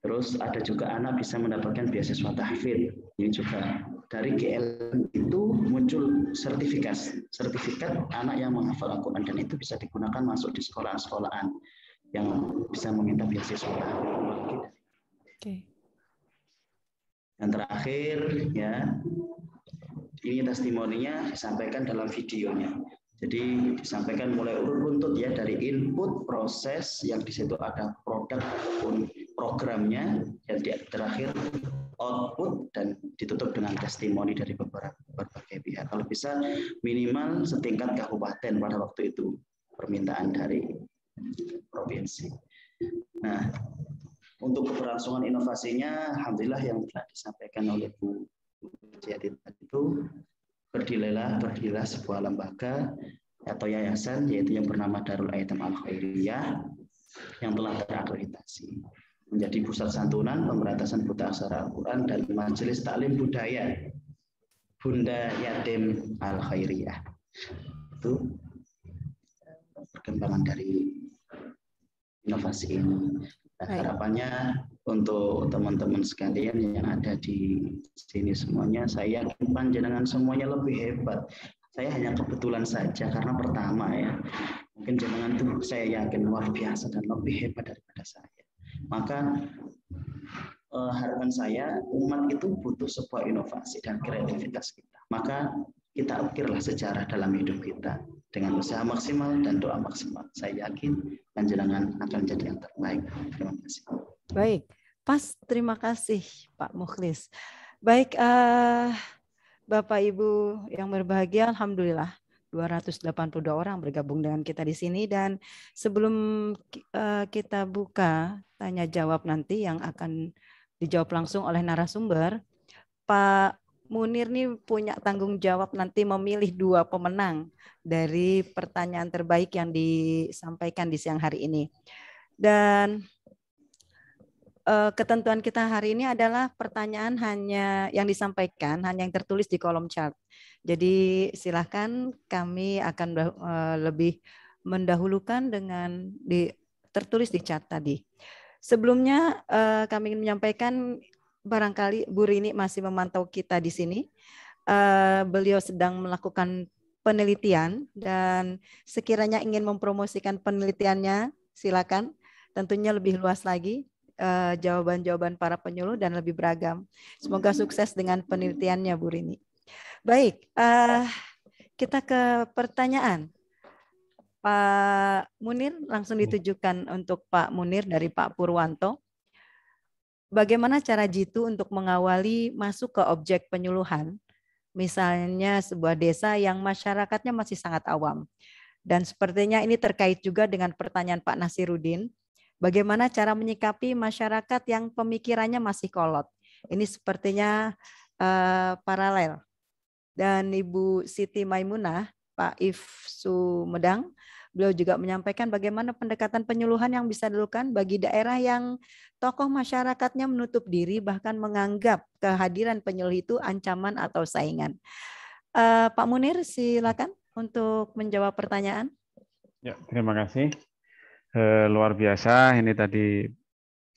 Terus ada juga anak bisa mendapatkan beasiswa tahfidz. Ini juga dari GLM itu muncul sertifikat anak yang menghafal Al-Quran, dan itu bisa digunakan masuk di sekolah-sekolahan yang bisa meminta beasiswa tahfidz. Oke. Dan terakhir ya, ini testimoninya disampaikan dalam videonya. Jadi disampaikan mulai urut runtut ya, dari input, proses, yang di situ ada produk ataupun programnya, dan terakhir output, dan ditutup dengan testimoni dari berbagai pihak. Kalau bisa minimal setingkat kabupaten pada waktu itu permintaan dari provinsi. Nah, untuk keberlangsungan inovasinya, alhamdulillah yang telah disampaikan oleh Bu Jati itu, berdirilah sebuah lembaga atau yayasan, yaitu yang bernama Darul Aitam Al-Khairiyah, yang telah terakreditasi menjadi pusat santunan pemberantasan buta aksara Al-Quran dan majelis taklim budaya Bunda Yatim Al-Khairiyah. Itu perkembangan dari inovasi ini. Harapannya untuk teman-teman sekalian yang ada di sini semuanya, saya yakin panjenengan semuanya lebih hebat. Saya hanya kebetulan saja karena pertama ya, mungkin jenengan itu saya yakin luar biasa dan lebih hebat daripada saya. Maka harapan saya, umat itu butuh sebuah inovasi dan kreativitas kita. Maka kita ukirlah sejarah dalam hidup kita dengan usaha maksimal dan doa maksimal. Saya yakin panjenengan akan jadi yang terbaik. Terima kasih. Baik, pas, terima kasih Pak Mukhlis. Baik, Bapak Ibu yang berbahagia, alhamdulillah 282 orang bergabung dengan kita di sini, dan sebelum kita buka tanya jawab nanti yang akan dijawab langsung oleh narasumber, Pak Munir nih punya tanggung jawab nanti memilih 2 pemenang dari pertanyaan terbaik yang disampaikan di siang hari ini. Dan ketentuan kita hari ini adalah pertanyaan hanya yang disampaikan, hanya yang tertulis di kolom chat. Jadi silakan, kami akan lebih mendahulukan dengan tertulis di chat tadi. Sebelumnya kami ingin menyampaikan, barangkali Bu Rini masih memantau kita di sini. Beliau sedang melakukan penelitian dan sekiranya ingin mempromosikan penelitiannya, silakan. Tentunya lebih luas lagi jawaban-jawaban para penyuluh dan lebih beragam. Semoga sukses dengan penelitiannya, Bu Rini. Baik, kita ke pertanyaan. Pak Munir, langsung ditujukan untuk Pak Munir dari Pak Purwanto. Bagaimana cara Jitu untuk mengawali masuk ke objek penyuluhan? Misalnya sebuah desa yang masyarakatnya masih sangat awam. Dan sepertinya ini terkait juga dengan pertanyaan Pak Nasirudin. Bagaimana cara menyikapi masyarakat yang pemikirannya masih kolot? Ini sepertinya paralel. Dan Ibu Siti Maimunah, Pak If Sumedang. Beliau juga menyampaikan bagaimana pendekatan penyuluhan yang bisa dilakukan bagi daerah yang tokoh masyarakatnya menutup diri bahkan menganggap kehadiran penyuluh itu ancaman atau saingan. Pak Munir, silakan untuk menjawab pertanyaan. Ya, terima kasih. Luar biasa ini tadi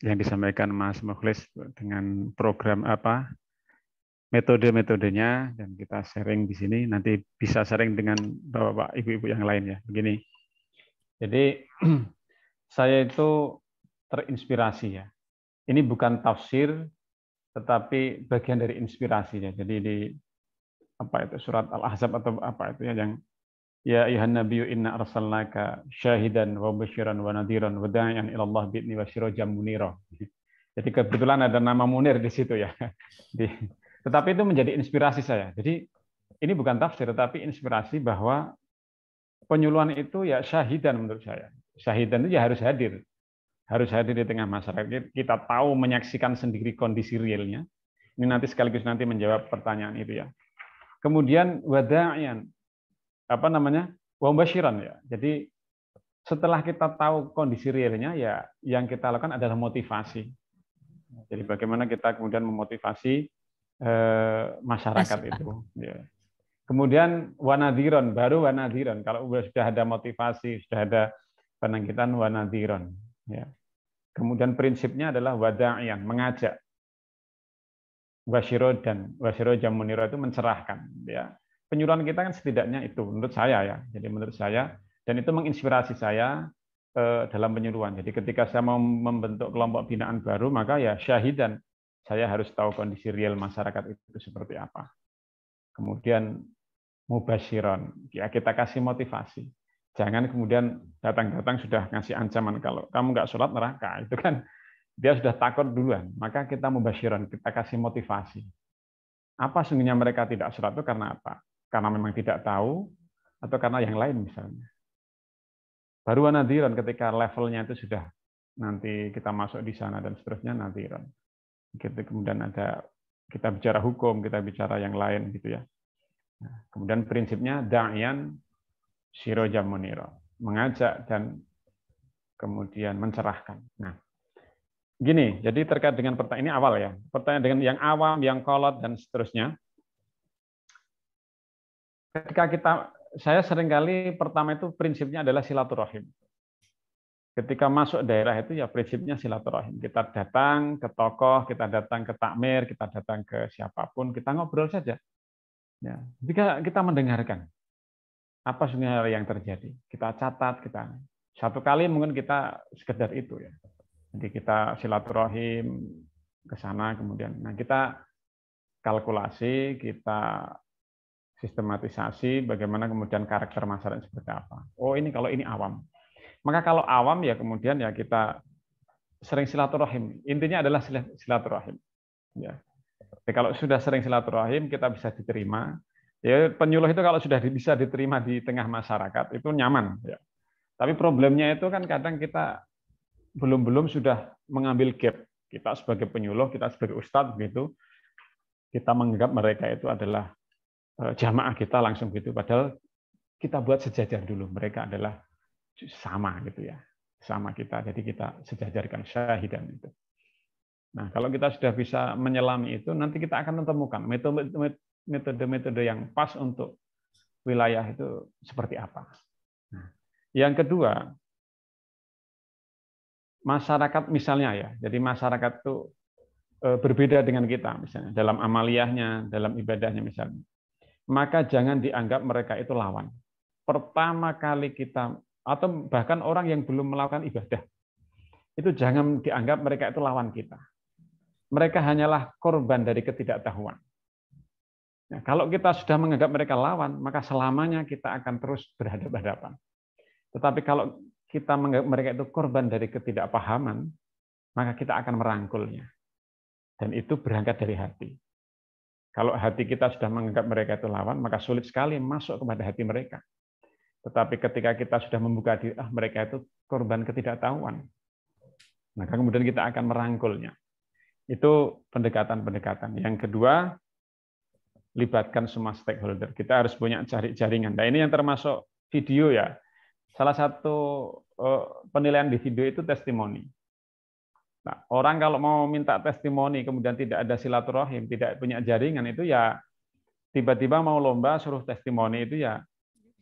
yang disampaikan Mas Mukhlis dengan program metode-metodenya, dan kita sharing di sini, nanti bisa sharing dengan Bapak-bapak, Ibu-ibu yang lain ya. Begini. Jadi saya itu terinspirasi ya. Ini bukan tafsir, tetapi bagian dari inspirasi ya. Jadi di surat Al-Ahzab atau apa itu ya, yang ya ayuhan nabiyyu inna arsalnaka syahidan wa basyiran wa nadhiran wa da'iyan ila Allah bi'ni wa sirajan munira. Jadi kebetulan ada nama Munir di situ ya. Tetapi itu menjadi inspirasi saya. Jadi ini bukan tafsir, tetapi inspirasi bahwa penyuluhan itu ya syahidan menurut saya. Syahidan itu ya harus hadir. Harus hadir di tengah masyarakat. Kita tahu menyaksikan sendiri kondisi realnya. Ini nanti sekaligus nanti menjawab pertanyaan itu ya. Kemudian wada'ian, wa basyiran ya. Jadi setelah kita tahu kondisi realnya ya yang kita lakukan adalah motivasi. Jadi bagaimana kita kemudian memotivasi masyarakat itu ya. Kemudian wanadhiron, baru wanadhiron. Kalau sudah ada motivasi, sudah ada penangkitan wanadhiron. Ya. Kemudian prinsipnya adalah wada'iyan, mengajak. Wasyiro jamuniro itu mencerahkan. Ya. Penyuluhan kita kan setidaknya itu, menurut saya ya. Jadi menurut saya, dan itu menginspirasi saya dalam penyuluhan. Jadi ketika saya mau membentuk kelompok binaan baru, maka ya syahidan. Saya harus tahu kondisi real masyarakat itu seperti apa. Kemudian mubasyiron, ya kita kasih motivasi. Jangan kemudian datang-datang sudah ngasih ancaman kalau kamu nggak sholat neraka, itu kan dia sudah takut duluan. Maka kita mubasyiron, kita kasih motivasi. Apa sungguhnya mereka tidak sholat itu karena apa? Karena memang tidak tahu atau karena yang lain misalnya. Baru nadhiron ketika levelnya itu sudah nanti kita masuk di sana dan seterusnya nadhiron. Kemudian ada kita bicara hukum, kita bicara yang lain gitu ya. Nah, kemudian prinsipnya da'iyan sirajan munira, mengajak dan kemudian mencerahkan. Nah, gini, jadi terkait dengan pertanyaan ini awal ya. Pertanyaan dengan yang awam, yang kolot dan seterusnya. Saya seringkali pertama itu prinsipnya adalah silaturahim. Ketika masuk daerah itu ya prinsipnya silaturahim. Kita datang ke tokoh, kita datang ke takmir, kita datang ke siapapun, kita ngobrol saja. Ya, jika kita mendengarkan apa sebenarnya yang terjadi, kita catat, kita satu kali mungkin kita sekedar itu ya. Jadi kita silaturahim ke sana, kemudian kita kalkulasi, kita sistematisasi bagaimana kemudian karakter masyarakat seperti apa. Oh ini kalau ini awam. Maka kalau awam ya kemudian ya kita sering silaturahim. Intinya adalah silaturahim. Ya. Jadi kalau sudah sering silaturahim kita bisa diterima. Ya penyuluh itu kalau sudah bisa diterima di tengah masyarakat itu nyaman. Ya. Tapi problemnya itu kan kadang kita belum sudah mengambil gap. Kita sebagai penyuluh, kita sebagai ustadz begitu, kita menganggap mereka itu adalah jamaah kita langsung gitu. Padahal kita buat sejajar dulu. Mereka adalah sama gitu ya, sama kita. Jadi kita sejajarkan syahidan itu. Nah, kalau kita sudah bisa menyelami itu, nanti kita akan menemukan metode-metode yang pas untuk wilayah itu seperti apa. Nah, yang kedua, masyarakat misalnya ya, jadi masyarakat itu berbeda dengan kita misalnya dalam amaliyahnya, dalam ibadahnya misalnya. Maka jangan dianggap mereka itu lawan. Pertama kali kita atau bahkan orang yang belum melakukan ibadah, itu jangan dianggap mereka itu lawan kita. Mereka hanyalah korban dari ketidaktahuan. Nah, kalau kita sudah menganggap mereka lawan, maka selamanya kita akan terus berhadapan-hadapan. Tetapi kalau kita menganggap mereka itu korban dari ketidakpahaman, maka kita akan merangkulnya. Dan itu berangkat dari hati. Kalau hati kita sudah menganggap mereka itu lawan, maka sulit sekali masuk kepada hati mereka. Tetapi ketika kita sudah membuka diri, mereka itu korban ketidaktahuan, maka kemudian kita akan merangkulnya. Itu pendekatan-pendekatan. Yang kedua, libatkan semua stakeholder. Kita harus punya jaringan. Nah, ini yang termasuk video ya. Salah satu penilaian di video itu testimoni. Nah, orang kalau mau minta testimoni kemudian tidak ada silaturahim, tidak punya jaringan, itu ya tiba-tiba mau lomba suruh testimoni, itu ya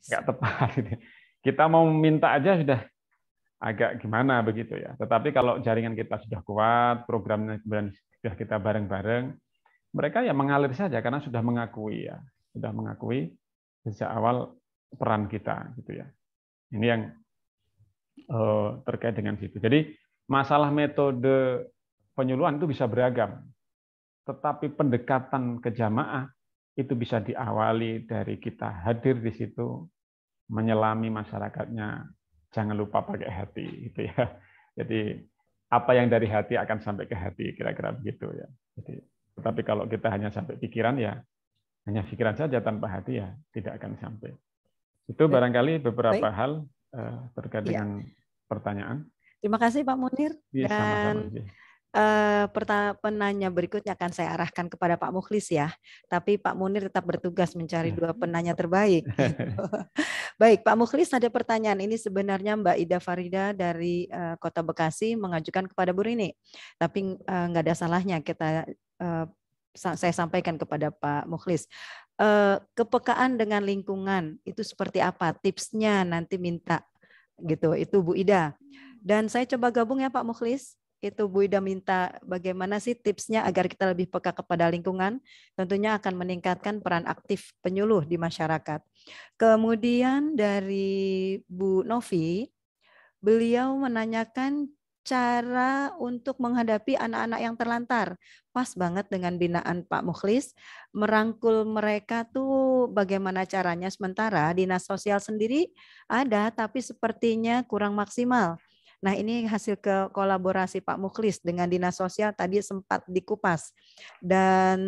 nggak tepat. Kita mau minta aja sudah agak gimana begitu ya. Tetapi kalau jaringan kita sudah kuat, programnya sudah kita bareng-bareng, mereka ya mengalir saja karena sudah mengakui ya, sudah mengakui sejak awal peran kita gitu ya. Ini yang terkait dengan situ. Jadi masalah metode penyuluhan itu bisa beragam, tetapi pendekatan ke jamaah itu bisa diawali dari kita hadir di situ, menyelami masyarakatnya, jangan lupa pakai hati, gitu ya. Jadi apa yang dari hati akan sampai ke hati, kira-kira begitu ya. Jadi, tetapi kalau kita hanya sampai pikiran ya, hanya pikiran saja tanpa hati ya tidak akan sampai. Itu barangkali beberapa hal terkait dengan pertanyaan. Terima kasih Pak Munir. Ya, Dan penanya berikutnya akan saya arahkan kepada Pak Mukhlis ya. Tapi Pak Munir tetap bertugas mencari dua penanya terbaik. Baik, Pak Mukhlis, ada pertanyaan. Ini sebenarnya Mbak Ida Farida dari Kota Bekasi mengajukan kepada Bu Rini. Tapi nggak ada salahnya saya sampaikan kepada Pak Mukhlis. Kepekaan dengan lingkungan itu seperti apa? Tipsnya nanti minta gitu. Itu Bu Ida. Dan saya coba gabung ya Pak Mukhlis. Itu Bu Ida minta bagaimana sih tipsnya agar kita lebih peka kepada lingkungan. Tentunya akan meningkatkan peran aktif penyuluh di masyarakat. Kemudian dari Bu Novi, beliau menanyakan cara untuk menghadapi anak-anak yang terlantar. Pas banget dengan binaan Pak Mukhlis, merangkul mereka tuh bagaimana caranya, sementara dinas sosial sendiri ada tapi sepertinya kurang maksimal. Nah, ini hasil kolaborasi Pak Mukhlis dengan dinas sosial tadi sempat dikupas. Dan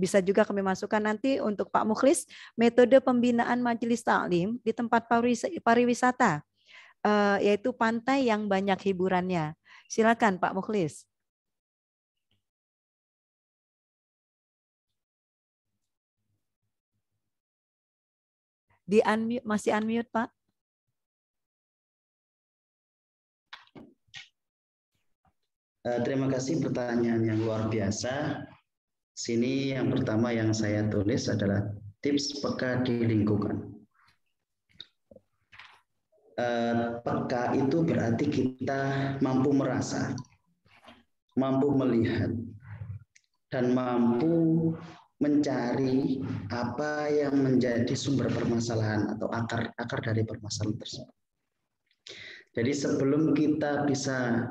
bisa juga kami masukkan nanti untuk Pak Mukhlis metode pembinaan majelis taklim di tempat pariwisata, yaitu pantai yang banyak hiburannya. Silakan Pak Mukhlis. Masih unmute Pak? Terima kasih pertanyaan yang luar biasa. Sini yang pertama yang saya tulis adalah tips peka di lingkungan. Peka itu berarti kita mampu merasa, mampu melihat, dan mampu mencari apa yang menjadi sumber permasalahan atau akar dari permasalahan tersebut. Jadi sebelum kita bisa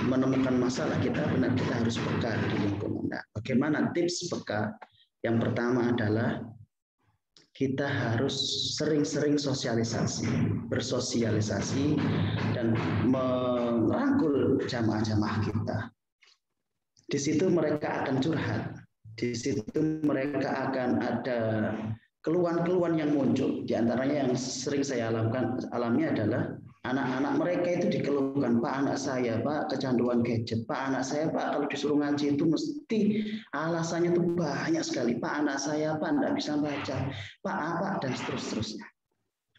menemukan masalah, kita harus peka di lingkungan. Nah, bagaimana tips peka? Yang pertama adalah kita harus sering-sering bersosialisasi dan merangkul jamaah-jamaah kita. Di situ mereka akan curhat, di situ mereka akan ada keluhan-keluhan yang muncul. Di antaranya yang sering saya alami adalah anak-anak mereka itu dikeluhkan, Pak, anak saya Pak kecanduan gadget, Pak anak saya Pak kalau disuruh ngaji itu mesti alasannya itu banyak sekali, Pak anak saya Pak tidak bisa baca, Pak apa, dan seterusnya.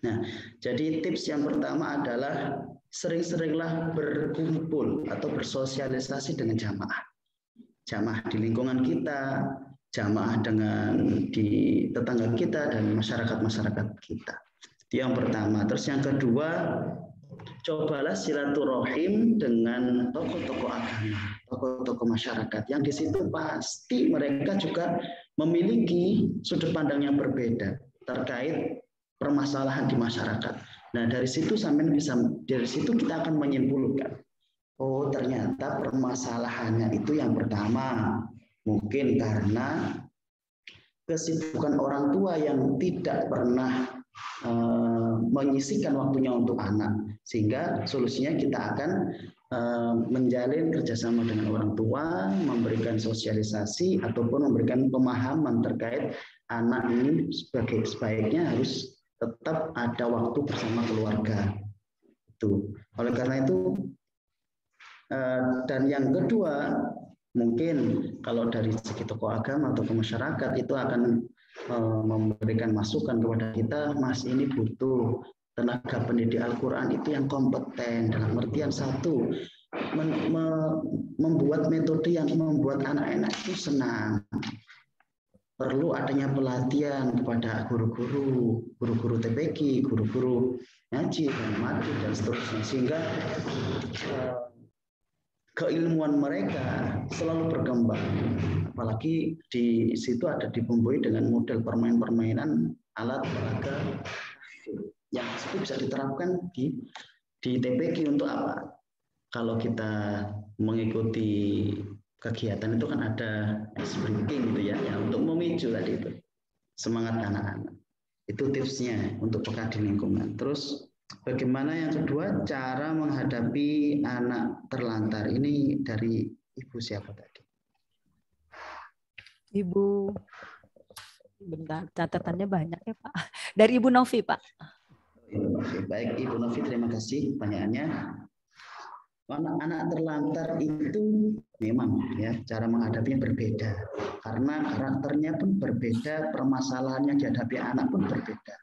Nah, jadi tips yang pertama adalah sering-seringlah berkumpul atau bersosialisasi dengan jamaah di lingkungan kita, jamaah dengan di tetangga kita dan masyarakat kita. Itu yang pertama. Terus yang kedua, cobalah silaturahim dengan tokoh-tokoh agama, tokoh-tokoh masyarakat yang di situ pasti mereka juga memiliki sudut pandang yang berbeda terkait permasalahan di masyarakat. Nah, dari situ kita akan menyimpulkan, oh ternyata permasalahannya itu yang pertama mungkin karena kesibukan orang tua yang tidak pernah menyisihkan waktunya untuk anak, sehingga solusinya kita akan menjalin kerjasama dengan orang tua, memberikan sosialisasi ataupun memberikan pemahaman terkait anak ini sebaiknya harus tetap ada waktu bersama keluarga. Itu. Oleh karena itu, dan yang kedua, mungkin kalau dari segi tokoh agama atau masyarakat itu akan memberikan masukan kepada kita, Mas, ini butuh tenaga pendidik Al-Quran itu yang kompeten, dalam artian satu, membuat metode yang membuat anak-anak itu senang. Perlu adanya pelatihan kepada guru-guru TPQ, guru-guru ngaji dan mati dan seterusnya, sehingga keilmuan mereka selalu berkembang. Apalagi di situ ada dibumbui dengan model permainan alat peraga yang itu bisa diterapkan di TPQ untuk apa? Kalau kita mengikuti kegiatan itu kan ada ice breaking gitu ya, untuk memicu tadi itu semangat anak-anak. Itu tipsnya untuk pekan di lingkungan. Terus bagaimana yang kedua, cara menghadapi anak terlantar ini dari Ibu siapa tadi? Ibu, bentar, catatannya banyak ya Pak. Dari Ibu Novi Pak. Ibu Novi. Baik Ibu Novi, terima kasih pertanyaannya. Anak-anak terlantar itu memang ya cara menghadapinya berbeda karena karakternya pun berbeda, permasalahannya dihadapi anak pun berbeda,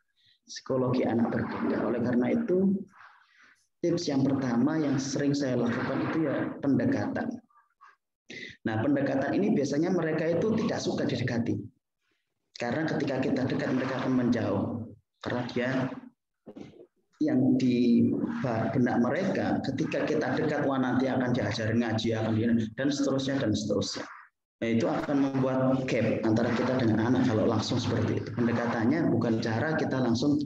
psikologi anak berbeda. Oleh karena itu tips yang pertama yang sering saya lakukan itu ya pendekatan. Nah, pendekatan ini biasanya mereka itu tidak suka didekati karena ketika kita dekat mereka akan menjauh karena dia yang di benak mereka ketika kita dekat, wah nanti akan diajarin ngaji, dan seterusnya dan seterusnya. Nah, itu akan membuat gap antara kita dengan anak kalau langsung seperti itu. Pendekatannya bukan cara kita langsung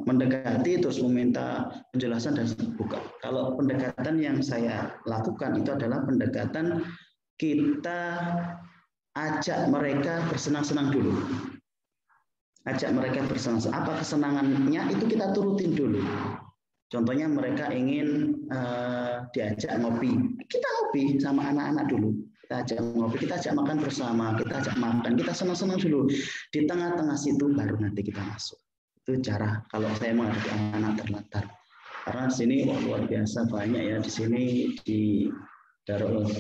mendekati terus meminta penjelasan dan bukan. Kalau pendekatan yang saya lakukan itu adalah pendekatan kita ajak mereka bersenang-senang dulu. Ajak mereka bersenang-senang. Apa kesenangannya itu kita turutin dulu. Contohnya mereka ingin diajak ngopi. Kita ngopi sama anak-anak dulu. Kita ajak ngopi, kita ajak makan bersama, kita ajak makan, kita senang-senang dulu. Di tengah-tengah situ baru nanti kita masuk. Itu cara kalau saya menghadapi anak terlantar. Karena di sini luar biasa banyak ya. Di sini di Darul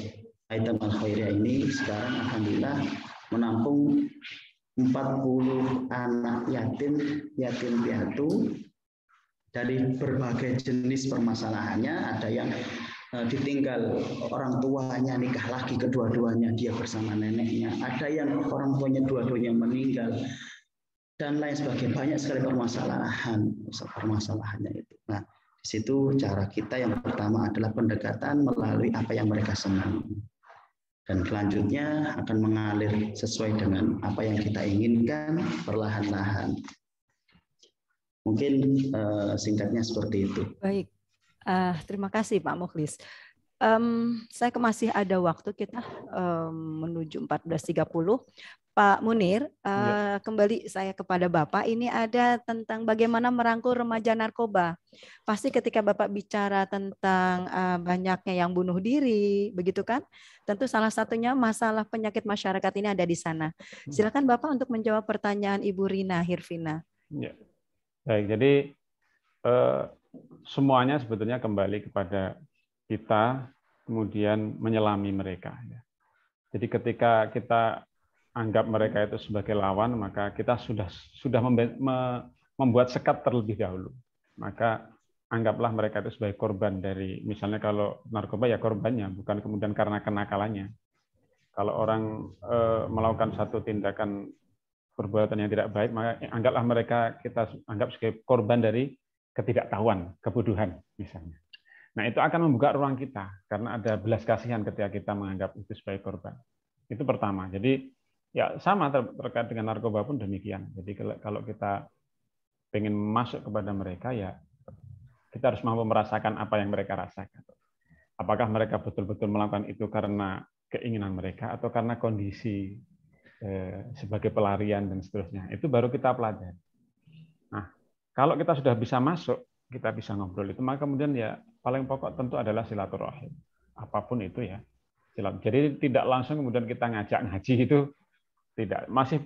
Aitam Al-Khairiyah ini sekarang alhamdulillah menampung 40 anak yatim piatu dari berbagai jenis permasalahannya. Ada yang ditinggal orang tuanya, nikah lagi kedua-duanya, dia bersama neneknya. Ada yang orang tuanya dua-duanya meninggal dan lain sebagainya. Banyak sekali permasalahannya itu. Nah, di situ cara kita yang pertama adalah pendekatan melalui apa yang mereka senang. Dan selanjutnya akan mengalir sesuai dengan apa yang kita inginkan perlahan-lahan. Mungkin singkatnya seperti itu. Baik, terima kasih Pak Mukhlis. Saya masih ada waktu kita menuju 14.30. Pak Munir, kembali saya kepada Bapak. Ini ada tentang bagaimana merangkul remaja narkoba. Pasti ketika Bapak bicara tentang banyaknya yang bunuh diri, begitu kan? Tentu salah satunya masalah penyakit masyarakat ini ada di sana. Silakan Bapak untuk menjawab pertanyaan Ibu Rina Hirvina. Ya. Baik, jadi semuanya sebetulnya kembali kepada kita, kemudian menyelami mereka. Jadi ketika kita anggap mereka itu sebagai lawan, maka kita sudah membuat sekat terlebih dahulu. Maka anggaplah mereka itu sebagai korban dari, misalnya kalau narkoba ya korbannya, bukan kemudian karena kenakalannya. Kalau orang melakukan satu tindakan perbuatan yang tidak baik, maka anggaplah mereka kita anggap sebagai korban dari ketidaktahuan, kebodohan misalnya. Nah, itu akan membuka ruang kita karena ada belas kasihan ketika kita menganggap itu sebagai korban. Itu pertama. Jadi ya sama terkait dengan narkoba pun demikian. Jadi kalau kita pengen masuk kepada mereka, ya kita harus mampu merasakan apa yang mereka rasakan. Apakah mereka betul-betul melakukan itu karena keinginan mereka atau karena kondisi sebagai pelarian dan seterusnya. Itu baru kita pelajari. Nah, kalau kita sudah bisa masuk, kita bisa ngobrol itu, maka kemudian ya paling pokok tentu adalah silaturahim. Apapun itu ya. Jadi tidak langsung kemudian kita ngajak ngaji itu tidak. Masih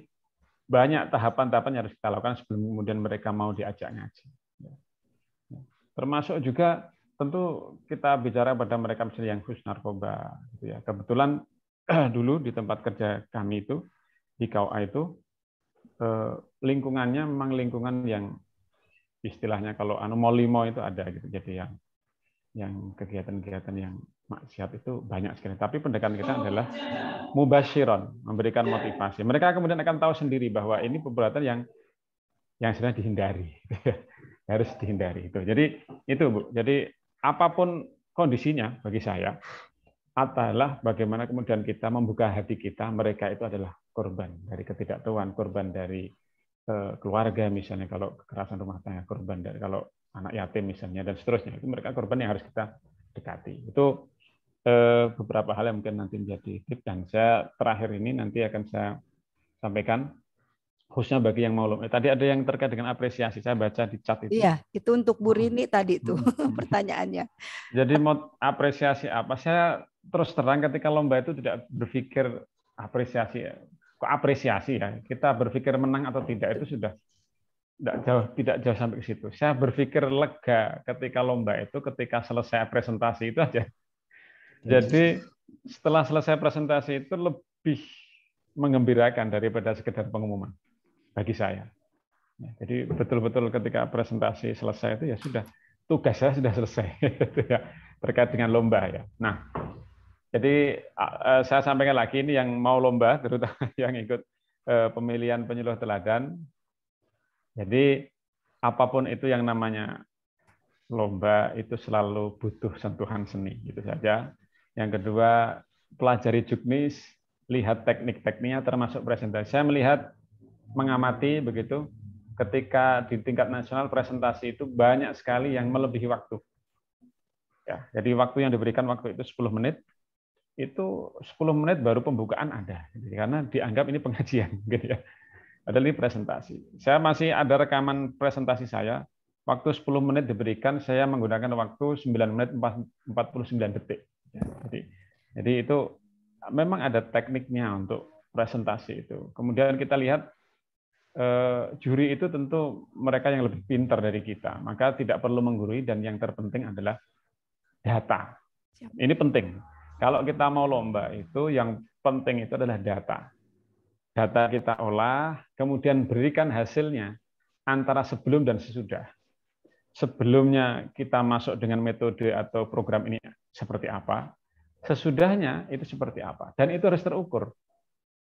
banyak tahapan-tahapan yang harus kita lakukan sebelum kemudian mereka mau diajak ngaji. Termasuk juga tentu kita bicara pada mereka misalnya yang khusus narkoba, gitu ya. Kebetulan dulu di tempat kerja kami itu di KUA itu lingkungannya memang lingkungan yang istilahnya kalau molimo itu ada gitu. Jadi yang kegiatan-kegiatan yang maksiat itu banyak sekali. Tapi pendekatan kita adalah mubasyiron, memberikan motivasi. Mereka kemudian akan tahu sendiri bahwa ini perbuatan yang sedang dihindari, harus dihindari itu. Jadi itu Bu. Jadi apapun kondisinya bagi saya adalah bagaimana kemudian kita membuka hati kita. Mereka itu adalah korban dari ketidaktahuan, korban dari keluarga misalnya kalau kekerasan rumah tangga, korban dari kalau anak yatim misalnya dan seterusnya. Itu mereka korban yang harus kita dekati. Itu beberapa hal yang mungkin nanti menjadi tip, dan saya terakhir ini nanti akan saya sampaikan khususnya bagi yang mau lomba. Tadi ada yang terkait dengan apresiasi, saya baca di chat itu. Iya, itu untuk Bu Rini tadi tuh pertanyaannya. Jadi mau apresiasi apa? Saya terus terang ketika lomba itu tidak berpikir apresiasi, kok apresiasi ya. Kita berpikir menang atau tidak itu sudah tidak jauh sampai ke situ. Saya berpikir lega ketika lomba itu, ketika selesai presentasi itu aja. Jadi setelah selesai presentasi itu lebih menggembirakan daripada sekedar pengumuman bagi saya. Jadi betul-betul ketika presentasi selesai itu ya sudah, tugas saya sudah selesai terkait dengan lomba ya. Nah, jadi saya sampaikan lagi ini yang mau lomba, terutama yang ikut pemilihan penyuluh teladan. Jadi apapun itu yang namanya lomba itu selalu butuh sentuhan seni, gitu saja. Yang kedua, pelajari juknis, lihat teknik-tekniknya termasuk presentasi. Saya melihat, mengamati begitu, ketika di tingkat nasional presentasi itu banyak sekali yang melebihi waktu. Ya, jadi waktu yang diberikan waktu itu 10 menit, itu 10 menit baru pembukaan ada, karena dianggap ini pengajian, gitu ya. Padahal ini presentasi. Saya masih ada rekaman presentasi saya, waktu 10 menit diberikan, saya menggunakan waktu 9 menit 49 detik. Jadi itu memang ada tekniknya untuk presentasi itu. Kemudian kita lihat juri itu tentu mereka yang lebih pintar dari kita, maka tidak perlu menggurui, dan yang terpenting adalah data. Ini penting. Kalau kita mau lomba itu yang penting itu adalah data. Data kita olah, kemudian berikan hasilnya antara sebelum dan sesudah. Sebelumnya kita masuk dengan metode atau program ini seperti apa, sesudahnya itu seperti apa, dan itu harus terukur.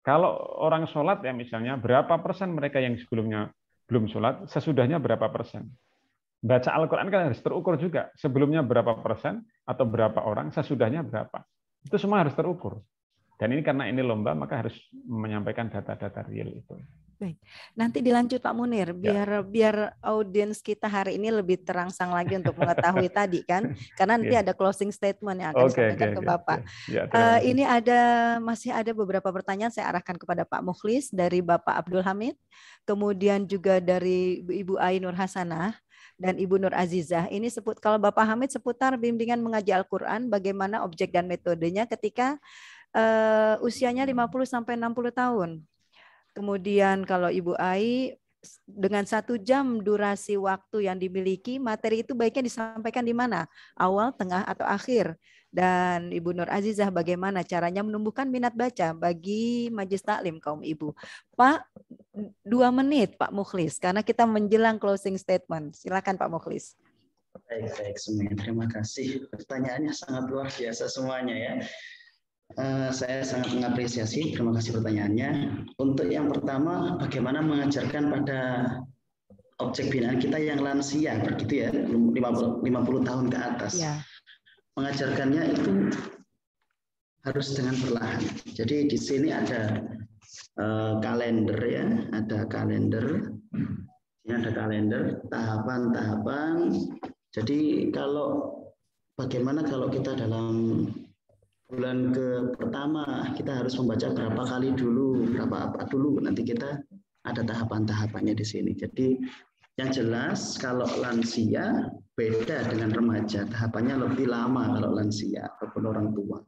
Kalau orang sholat ya misalnya, berapa persen mereka yang sebelumnya belum sholat, sesudahnya berapa persen. Baca Al-Quran kan harus terukur juga, sebelumnya berapa persen atau berapa orang, sesudahnya berapa. Itu semua harus terukur. Dan ini karena ini lomba, maka harus menyampaikan data-data real itu. Baik, nanti dilanjut Pak Munir, biar audiens kita hari ini lebih terangsang lagi untuk mengetahui tadi kan, karena nanti ada closing statement yang akan disampaikan ke Bapak. Ini masih ada beberapa pertanyaan, saya arahkan kepada Pak Mukhlis dari Bapak Abdul Hamid, kemudian juga dari Ibu Ai Nur Hasanah dan Ibu Nur Azizah. Ini kalau Bapak Hamid seputar bimbingan mengaji Al-Quran, bagaimana objek dan metodenya ketika usianya 50 sampai 60 tahun. Kemudian kalau Ibu Ai, dengan 1 jam durasi waktu yang dimiliki, materi itu baiknya disampaikan di mana? Awal, tengah, atau akhir? Dan Ibu Nur Azizah, bagaimana caranya menumbuhkan minat baca bagi Majelis Taklim kaum ibu? Pak, 2 menit Pak Mukhlis, karena kita menjelang closing statement. Silakan Pak Mukhlis. Baik semuanya. Terima kasih. Pertanyaannya sangat luar biasa semuanya ya. Saya sangat mengapresiasi, terima kasih pertanyaannya. Untuk yang pertama, bagaimana mengajarkan pada objek binaan kita yang lansia, begitu ya, 50 tahun ke atas. Ya. Mengajarkannya itu harus dengan perlahan. Jadi di sini ada kalender ya, ada kalender. Ini ada kalender, tahapan-tahapan. Jadi bagaimana kalau kita dalam bulan pertama kita harus membaca berapa kali dulu, berapa apa dulu, nanti kita ada tahapan-tahapannya di sini. Jadi yang jelas kalau lansia beda dengan remaja, tahapannya lebih lama kalau lansia ataupun orang tua.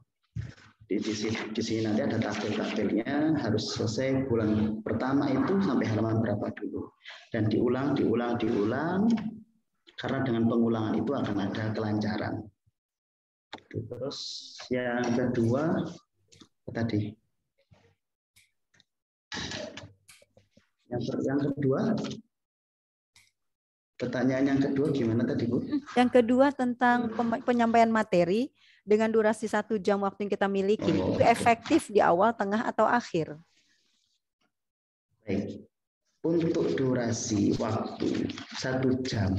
Di sini nanti ada tabel-tabelnya, harus selesai bulan pertama itu sampai halaman berapa dulu, dan diulang. Karena dengan pengulangan itu akan ada kelancaran. Terus yang kedua tadi, yang kedua, pertanyaan yang kedua gimana tadi Bu? Yang kedua tentang penyampaian materi dengan durasi 1 jam waktu yang kita miliki, itu efektif di awal, tengah, atau akhir? Baik, untuk durasi waktu 1 jam,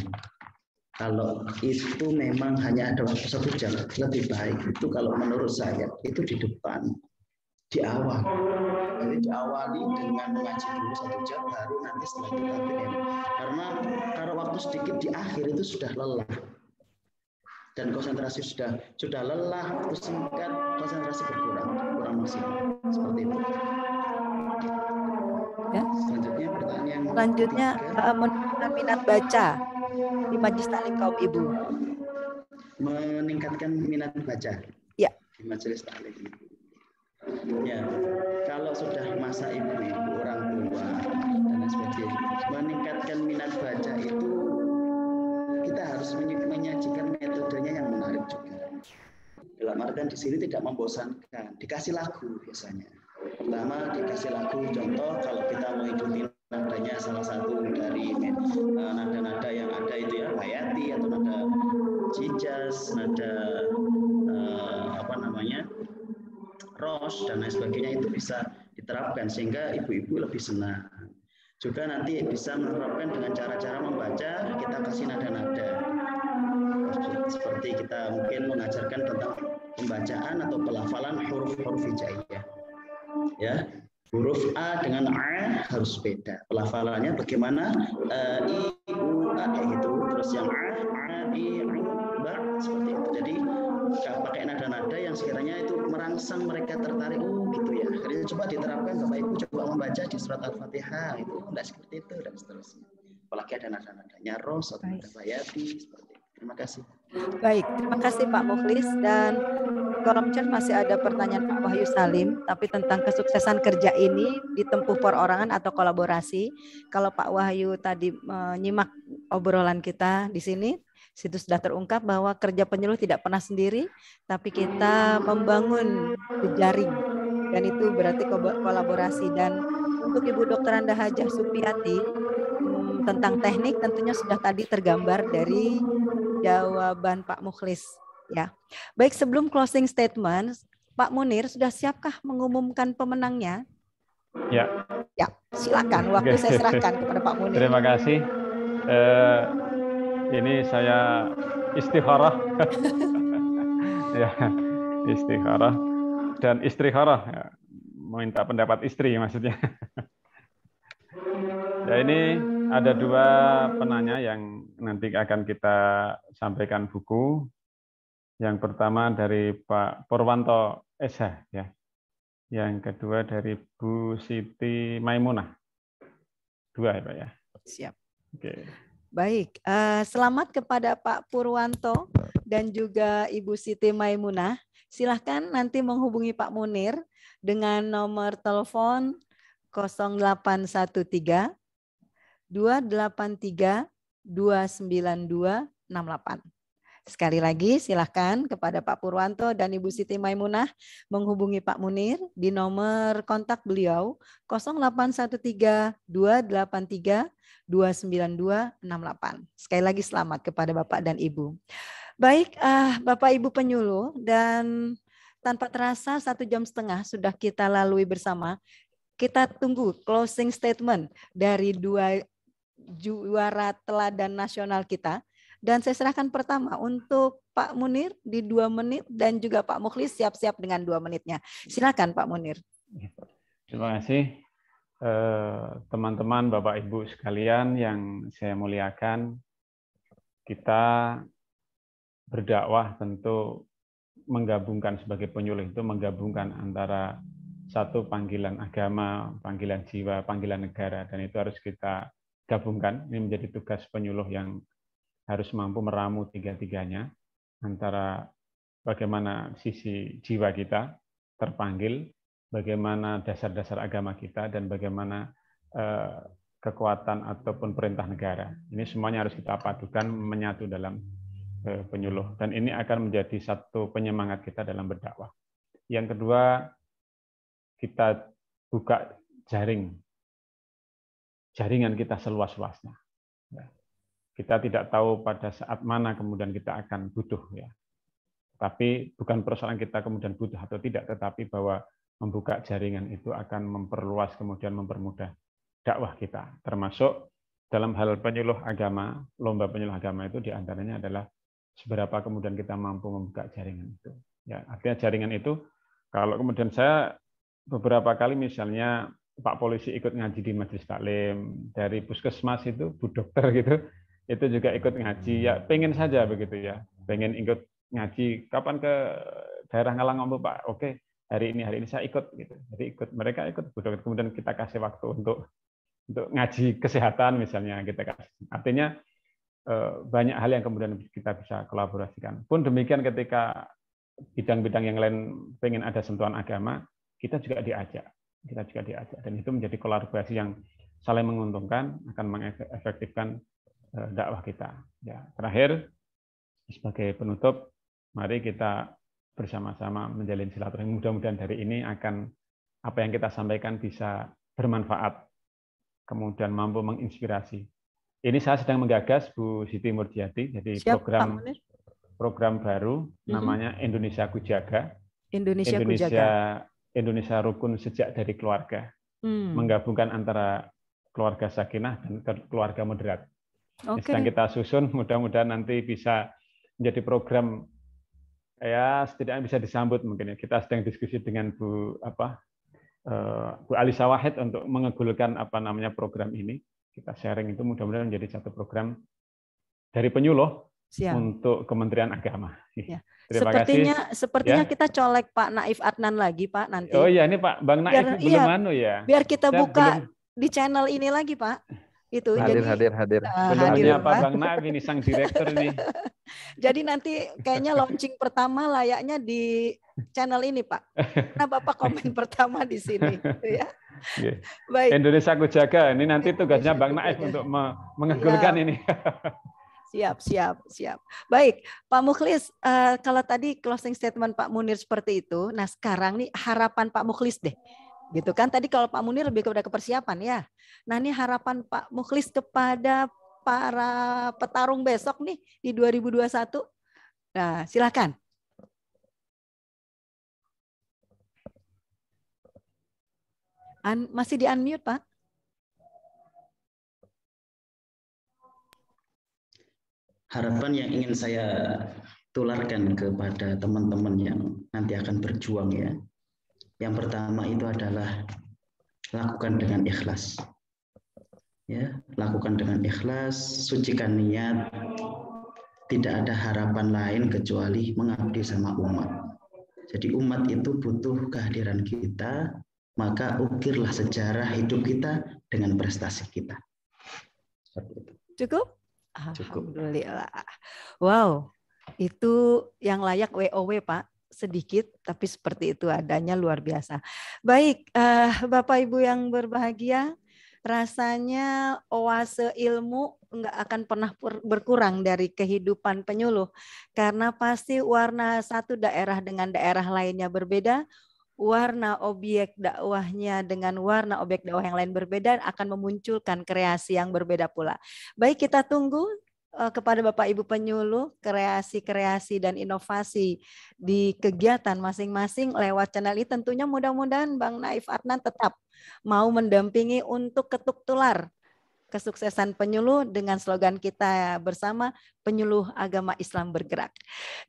kalau itu memang hanya ada waktu 1 jam, lebih baik itu kalau menurut saya itu di depan, di awal. Jadi diawali dengan mengaji dulu 1 jam, baru nanti setelah itu KBM. Karena kalau waktu sedikit di akhir itu sudah lelah dan konsentrasi sudah lelah, waktu singkat, konsentrasi kurang maksimal, seperti itu. Ya. Selanjutnya pertanyaan Selanjutnya menurunkan minat baca di Majelis Taklim kaum ibu. Meningkatkan minat baca. Ya. Di Majelis Taklim. Ya, kalau sudah masa ibu-ibu, orang tua dan sebagainya, meningkatkan minat baca itu kita harus menyajikan metodenya yang menarik juga. Dalam artian di sini tidak membosankan, dikasih lagu biasanya. Pertama dikasih lagu, contoh kalau kita mengikuti nadanya salah satu dari nada-nada yang ada itu ya, Bayati atau nada Jijas, nada Ros dan lain sebagainya, itu bisa diterapkan sehingga ibu-ibu lebih senang. Juga nanti bisa menerapkan dengan cara-cara membaca, kita kasih nada-nada. Seperti kita mungkin mengajarkan tentang pembacaan atau pelafalan huruf-huruf hijaiyah. Ya, huruf A dengan A harus beda. Pelafalannya bagaimana? I, U, A itu. Terus yang A, I, U, Ba, seperti itu. Jadi pakai nada-nada yang sekiranya itu merangsang mereka tertarik. Oh gitu ya. Akhirnya coba diterapkan, Bapak Ibu coba membaca di surat Al-Fatihah itu enggak seperti itu dan seterusnya. Apalagi ada nada-nadanya Ros atau nada Bayati seperti itu. Terima kasih. Baik, terima kasih Pak Mukhlis. Dan di kolom chat masih ada pertanyaan Pak Wahyu Salim, tapi tentang kesuksesan kerja ini ditempuh perorangan atau kolaborasi. Kalau Pak Wahyu tadi menyimak obrolan kita di sini, situ sudah terungkap bahwa kerja penyuluh tidak pernah sendiri, tapi kita membangun jejaring, dan itu berarti kolaborasi. Dan untuk Ibu Dr. Anda Hajah Supiati, tentang teknik tentunya sudah tadi tergambar dari jawaban Pak Mukhlis. Ya, baik, sebelum closing statement, Pak Munir sudah siapkah mengumumkan pemenangnya? Ya. Ya, silakan. Waktu saya serahkan kepada Pak Munir. Terima kasih. Ini saya istikharah. Ya, istikharah dan istikharah. Ya, minta pendapat istri maksudnya. Ya, ini ada 2 penanya yang nanti akan kita sampaikan buku. Yang pertama dari Pak Purwanto SH, ya. Yang kedua dari Bu Siti Maimunah. 2 ya Pak ya. Siap. Oke. Baik, selamat kepada Pak Purwanto dan juga Ibu Siti Maimunah. Silahkan nanti menghubungi Pak Munir dengan nomor telepon 0813 283 292 68. Sekali lagi silahkan kepada Pak Purwanto dan Ibu Siti Maimunah menghubungi Pak Munir di nomor kontak beliau 0813 283 292 68. Sekali lagi selamat kepada Bapak dan Ibu. Baik, Bapak Ibu penyuluh, dan tanpa terasa 1,5 jam sudah kita lalui bersama. Kita tunggu closing statement dari 2 juara teladan nasional kita. Dan saya serahkan pertama untuk Pak Munir di 2 menit dan juga Pak Mukhlis siap-siap dengan 2 menitnya. Silakan Pak Munir. Terima kasih teman-teman, Bapak Ibu sekalian yang saya muliakan. Kita berdakwah tentu menggabungkan sebagai penyuluh itu menggabungkan antara satu panggilan agama, panggilan jiwa, panggilan negara, dan itu harus kita gabungkan. Ini menjadi tugas penyuluh yang harus mampu meramu 3-tiganya, antara bagaimana sisi jiwa kita terpanggil, bagaimana dasar-dasar agama kita, dan bagaimana kekuatan ataupun perintah negara. Ini semuanya harus kita padukan menyatu dalam penyuluh. Dan ini akan menjadi satu penyemangat kita dalam berdakwah. Yang kedua, kita buka jaringan kita seluas-luasnya. Kita tidak tahu pada saat mana kemudian kita akan butuh, ya. Tapi bukan persoalan kita kemudian butuh atau tidak, tetapi bahwa membuka jaringan itu akan memperluas kemudian mempermudah dakwah kita, termasuk dalam hal penyuluh agama. Lomba penyuluh agama itu diantaranya adalah seberapa kemudian kita mampu membuka jaringan itu. Ya, artinya jaringan itu, kalau kemudian saya beberapa kali misalnya Pak Polisi ikut ngaji di majelis taklim, dari puskesmas itu Bu Dokter gitu, itu juga ikut ngaji. Ya pengen saja begitu ya, pengen ikut ngaji. Kapan ke daerah Ngalangombok Pak? Oke, hari ini saya ikut gitu. Jadi mereka ikut Bu Dokter, kemudian kita kasih waktu untuk ngaji kesehatan misalnya kita kasih. Artinya banyak hal yang kemudian kita bisa kolaborasikan. Pun demikian ketika bidang-bidang yang lain pengen ada sentuhan agama, kita juga diajak. Dan itu menjadi kolaborasi yang saling menguntungkan, akan mengefektifkan dakwah kita. Ya, terakhir sebagai penutup, mari kita bersama-sama menjalin silaturahmi. Mudah-mudahan dari ini akan apa yang kita sampaikan bisa bermanfaat, kemudian mampu menginspirasi. Ini saya sedang menggagas Bu Siti Murjiati, jadi program baru namanya Indonesia Kujaga. Indonesia Rukun Sejak dari Keluarga. Menggabungkan antara keluarga sakinah dan keluarga moderat. Sedang kita susun, mudah-mudahan nanti bisa menjadi program ya setidaknya bisa disambut mungkin ya. Kita sedang diskusi dengan Bu Alisa Wahid untuk mengegulkan program ini. Kita sharing itu mudah-mudahan menjadi satu program dari penyuluh untuk Kementerian Agama. Ya. Terima kasih. Sepertinya kita colek Pak Naif Adnan lagi Pak nanti. Oh iya, ini Pak Bang Naif belum ya. Biar kita buka di channel ini lagi Pak. Itu hadir. Belumnya Pak Bang Naif ini sang direktur ini. Jadi nanti kayaknya launching pertama layaknya di channel ini Pak. Karena Bapak komen pertama di sini, ya. Baik. Indonesia Kujaga. Ini nanti tugasnya Bang Naif untuk mengegulkan ini. Siap. Baik, Pak Mukhlis, kalau tadi closing statement Pak Munir seperti itu, nah sekarang nih harapan Pak Mukhlis deh. Gitu kan, tadi kalau Pak Munir lebih kepada kepersiapan ya. Nah ini harapan Pak Mukhlis kepada para petarung besok nih di 2021. Nah, silakan. Masih di unmute, Pak? Harapan yang ingin saya tularkan kepada teman-teman yang nanti akan berjuang ya. Yang pertama itu adalah lakukan dengan ikhlas. Ya, lakukan dengan ikhlas, sucikan niat. Tidak ada harapan lain kecuali mengabdi sama umat. Jadi umat itu butuh kehadiran kita, maka ukirlah sejarah hidup kita dengan prestasi kita. Cukup? Alhamdulillah. Wow, itu yang layak WOW Pak. Sedikit, tapi seperti itu adanya luar biasa. Baik, Bapak Ibu yang berbahagia, rasanya oase ilmu nggak akan pernah berkurang dari kehidupan penyuluh. Karena pasti warna satu daerah dengan daerah lainnya berbeda, warna objek dakwahnya dengan warna objek dakwah yang lain berbeda akan memunculkan kreasi yang berbeda pula. Baik, kita tunggu kepada Bapak Ibu penyuluh kreasi-kreasi dan inovasi di kegiatan masing-masing lewat channel ini. Tentunya mudah-mudahan Bang Naif Adnan tetap mau mendampingi untuk ketuk tular kesuksesan penyuluh dengan slogan kita bersama, penyuluh agama Islam bergerak.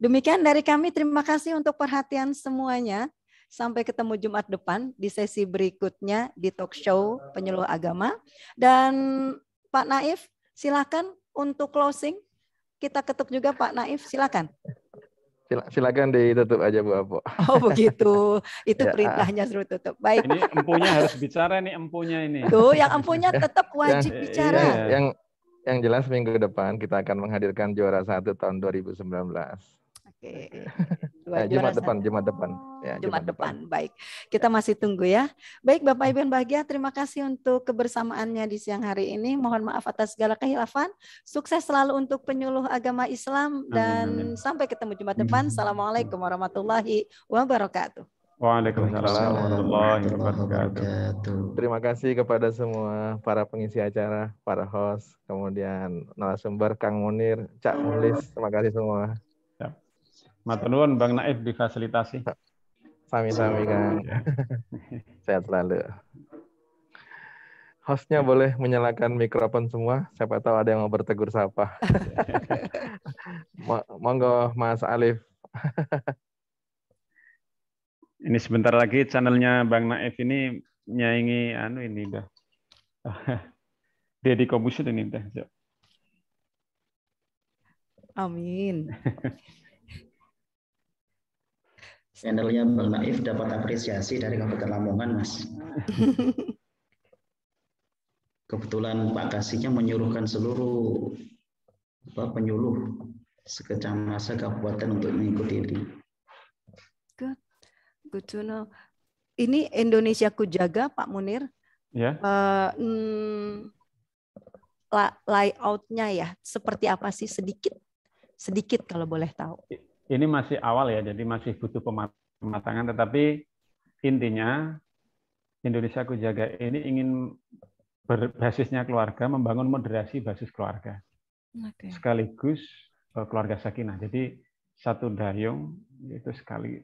Demikian dari kami, terima kasih untuk perhatian semuanya. Sampai ketemu Jumat depan di sesi berikutnya di talk show penyuluh agama. Dan Pak Naif, silakan untuk closing. Kita ketuk juga Pak Naif, silakan. Silakan ditutup aja Bu Apo. Oh begitu, itu perintahnya suruh tutup. Baik. Ini empunya harus bicara nih, empunya ini. Tuh, yang empunya tetap wajib bicara. Yang jelas minggu depan kita akan menghadirkan juara 1 tahun 2019. Oke. Juara Jumat satu. depan. Ya, Jumat depan. Baik. Kita masih tunggu ya. Baik Bapak Ibu yang bahagia, terima kasih untuk kebersamaannya di siang hari ini. Mohon maaf atas segala kehilafan. Sukses selalu untuk penyuluh agama Islam dan sampai ketemu Jumat depan. Assalamualaikum warahmatullahi wabarakatuh. Waalaikumsalam warahmatullahi wabarakatuh. Terima kasih kepada semua para pengisi acara, para host, kemudian narasumber Kang Munir, Cak Mulis, terima kasih semua. Matur nuwun Bang Naif difasilitasi. Sami-sami Kang. Sehat selalu. Hostnya boleh menyalakan mikrofon semua, siapa tahu ada yang mau bertegur sapa. Monggo Mas Alif. Ini sebentar lagi channelnya Bang Naif ini nyaingi ini dah. Deddy Kobusier ini dah. Amin. Channelnya Bang Naif dapat apresiasi dari Kabupaten Lamongan, Mas. Kebetulan Pak Kasihnya menyuruhkan seluruh penyuluh sekecamatan kabupaten untuk mengikuti ini. Good to know. Ini Indonesia Ku Jaga, Pak Munir. Ya. Layoutnya ya, seperti apa sih sedikit kalau boleh tahu. Ini masih awal ya, jadi masih butuh pematangan. Tetapi intinya Indonesia Ku Jaga ini ingin berbasisnya keluarga, membangun moderasi basis keluarga. Okay. Sekaligus keluarga sakinah. Jadi satu dayung itu sekali.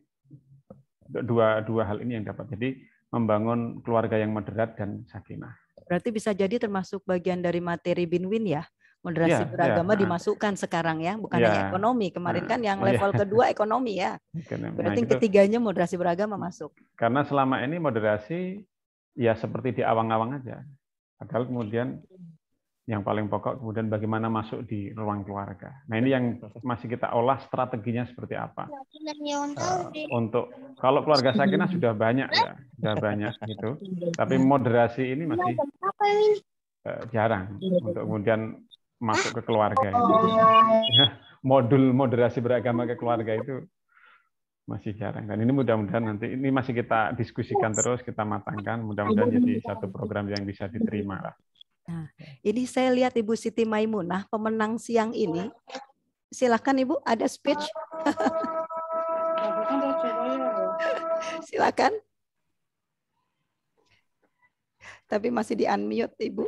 Dua hal ini yang dapat. Jadi membangun keluarga yang moderat dan sakinah. Berarti bisa jadi termasuk bagian dari materi Binwin ya? Moderasi beragama dimasukkan sekarang ya, bukan hanya ekonomi. Kemarin kan yang level kedua ekonomi ya. Berarti ketiganya moderasi beragama masuk. Karena selama ini moderasi ya seperti di awang-awang aja. Padahal kemudian yang paling pokok kemudian bagaimana masuk di ruang keluarga. Nah ini yang masih kita olah strateginya seperti apa. Untuk kalau keluarga sakinah sudah banyak ya, sudah banyak gitu. Tapi moderasi ini masih jarang untuk kemudian masuk ke keluarga. Ya, modul moderasi beragama ke keluarga itu masih jarang. Dan ini mudah-mudahan nanti ini masih kita diskusikan terus, kita matangkan. Mudah-mudahan jadi satu program yang bisa diterima lah. Nah, ini saya lihat Ibu Siti Maimunah, pemenang siang ini. Silakan Ibu, ada speech. Silakan. Tapi masih di unmute Ibu.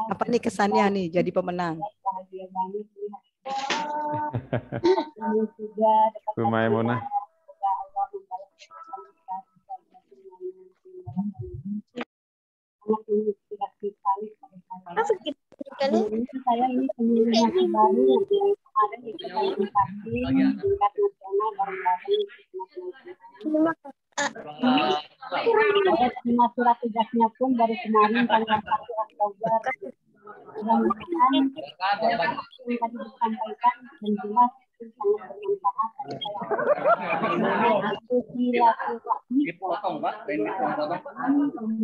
Apa nih kesannya nih jadi pemenang? Bu Maimunah. Saya ini pemilih yang baru kemarin ikut partisipasi tingkat nasional bareng-bareng. Saya terima surat tugasnya pun dari kemarin tanggal 1 Oktober. Mudah-mudahan yang tadi disampaikan dan jelas itu sangat bermanfaat.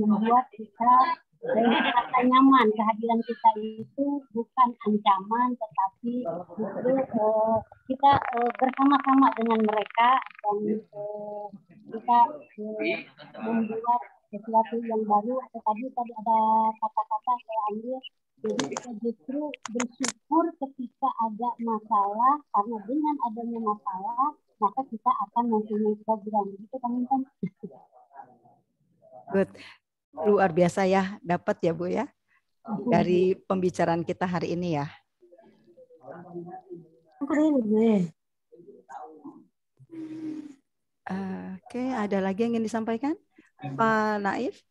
Membuat kita rasa nyaman. Kehadiran kita itu bukan ancaman, tetapi justru kita bersama-sama dengan mereka dan kita membuat sesuatu yang baru. Atau tadi ada kata-kata saya ambil. Jadi kita justru bersyukur ketika ada masalah, karena dengan adanya masalah maka kita akan mempunyai program. Itu kan Intan. Good. Luar biasa ya, dapat ya Bu ya dari pembicaraan kita hari ini ya. Oke, ada lagi yang ingin disampaikan, Pak Naif?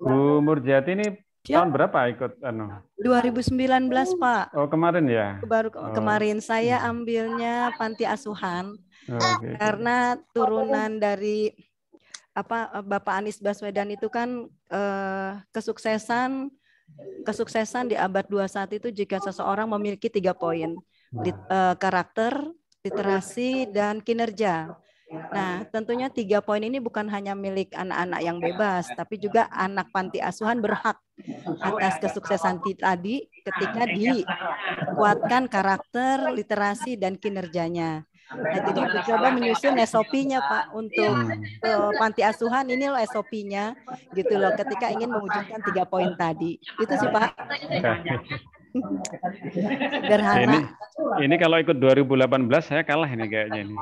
Bu Murjati ini tahun berapa ikut 2019 Pak. Oh kemarin ya? Baru kemarin saya ambilnya panti asuhan karena turunan dari Bapak Anies Baswedan itu kan kesuksesan di abad 21 itu jika seseorang memiliki 3 poin. karakter, literasi, dan kinerja. Nah, tentunya 3 poin ini bukan hanya milik anak-anak yang bebas, tapi juga anak panti asuhan berhak atas kesuksesan tadi ketika dikuatkan karakter, literasi, dan kinerjanya. Nah, jadi mencoba menyusun SOP-nya Pak untuk panti asuhan, ini loh SOP-nya gitu loh ketika ingin mewujudkan 3 poin tadi. Itu sih Pak. Sederhana. Ini kalau ikut 2018 saya kalah ini kayaknya ini.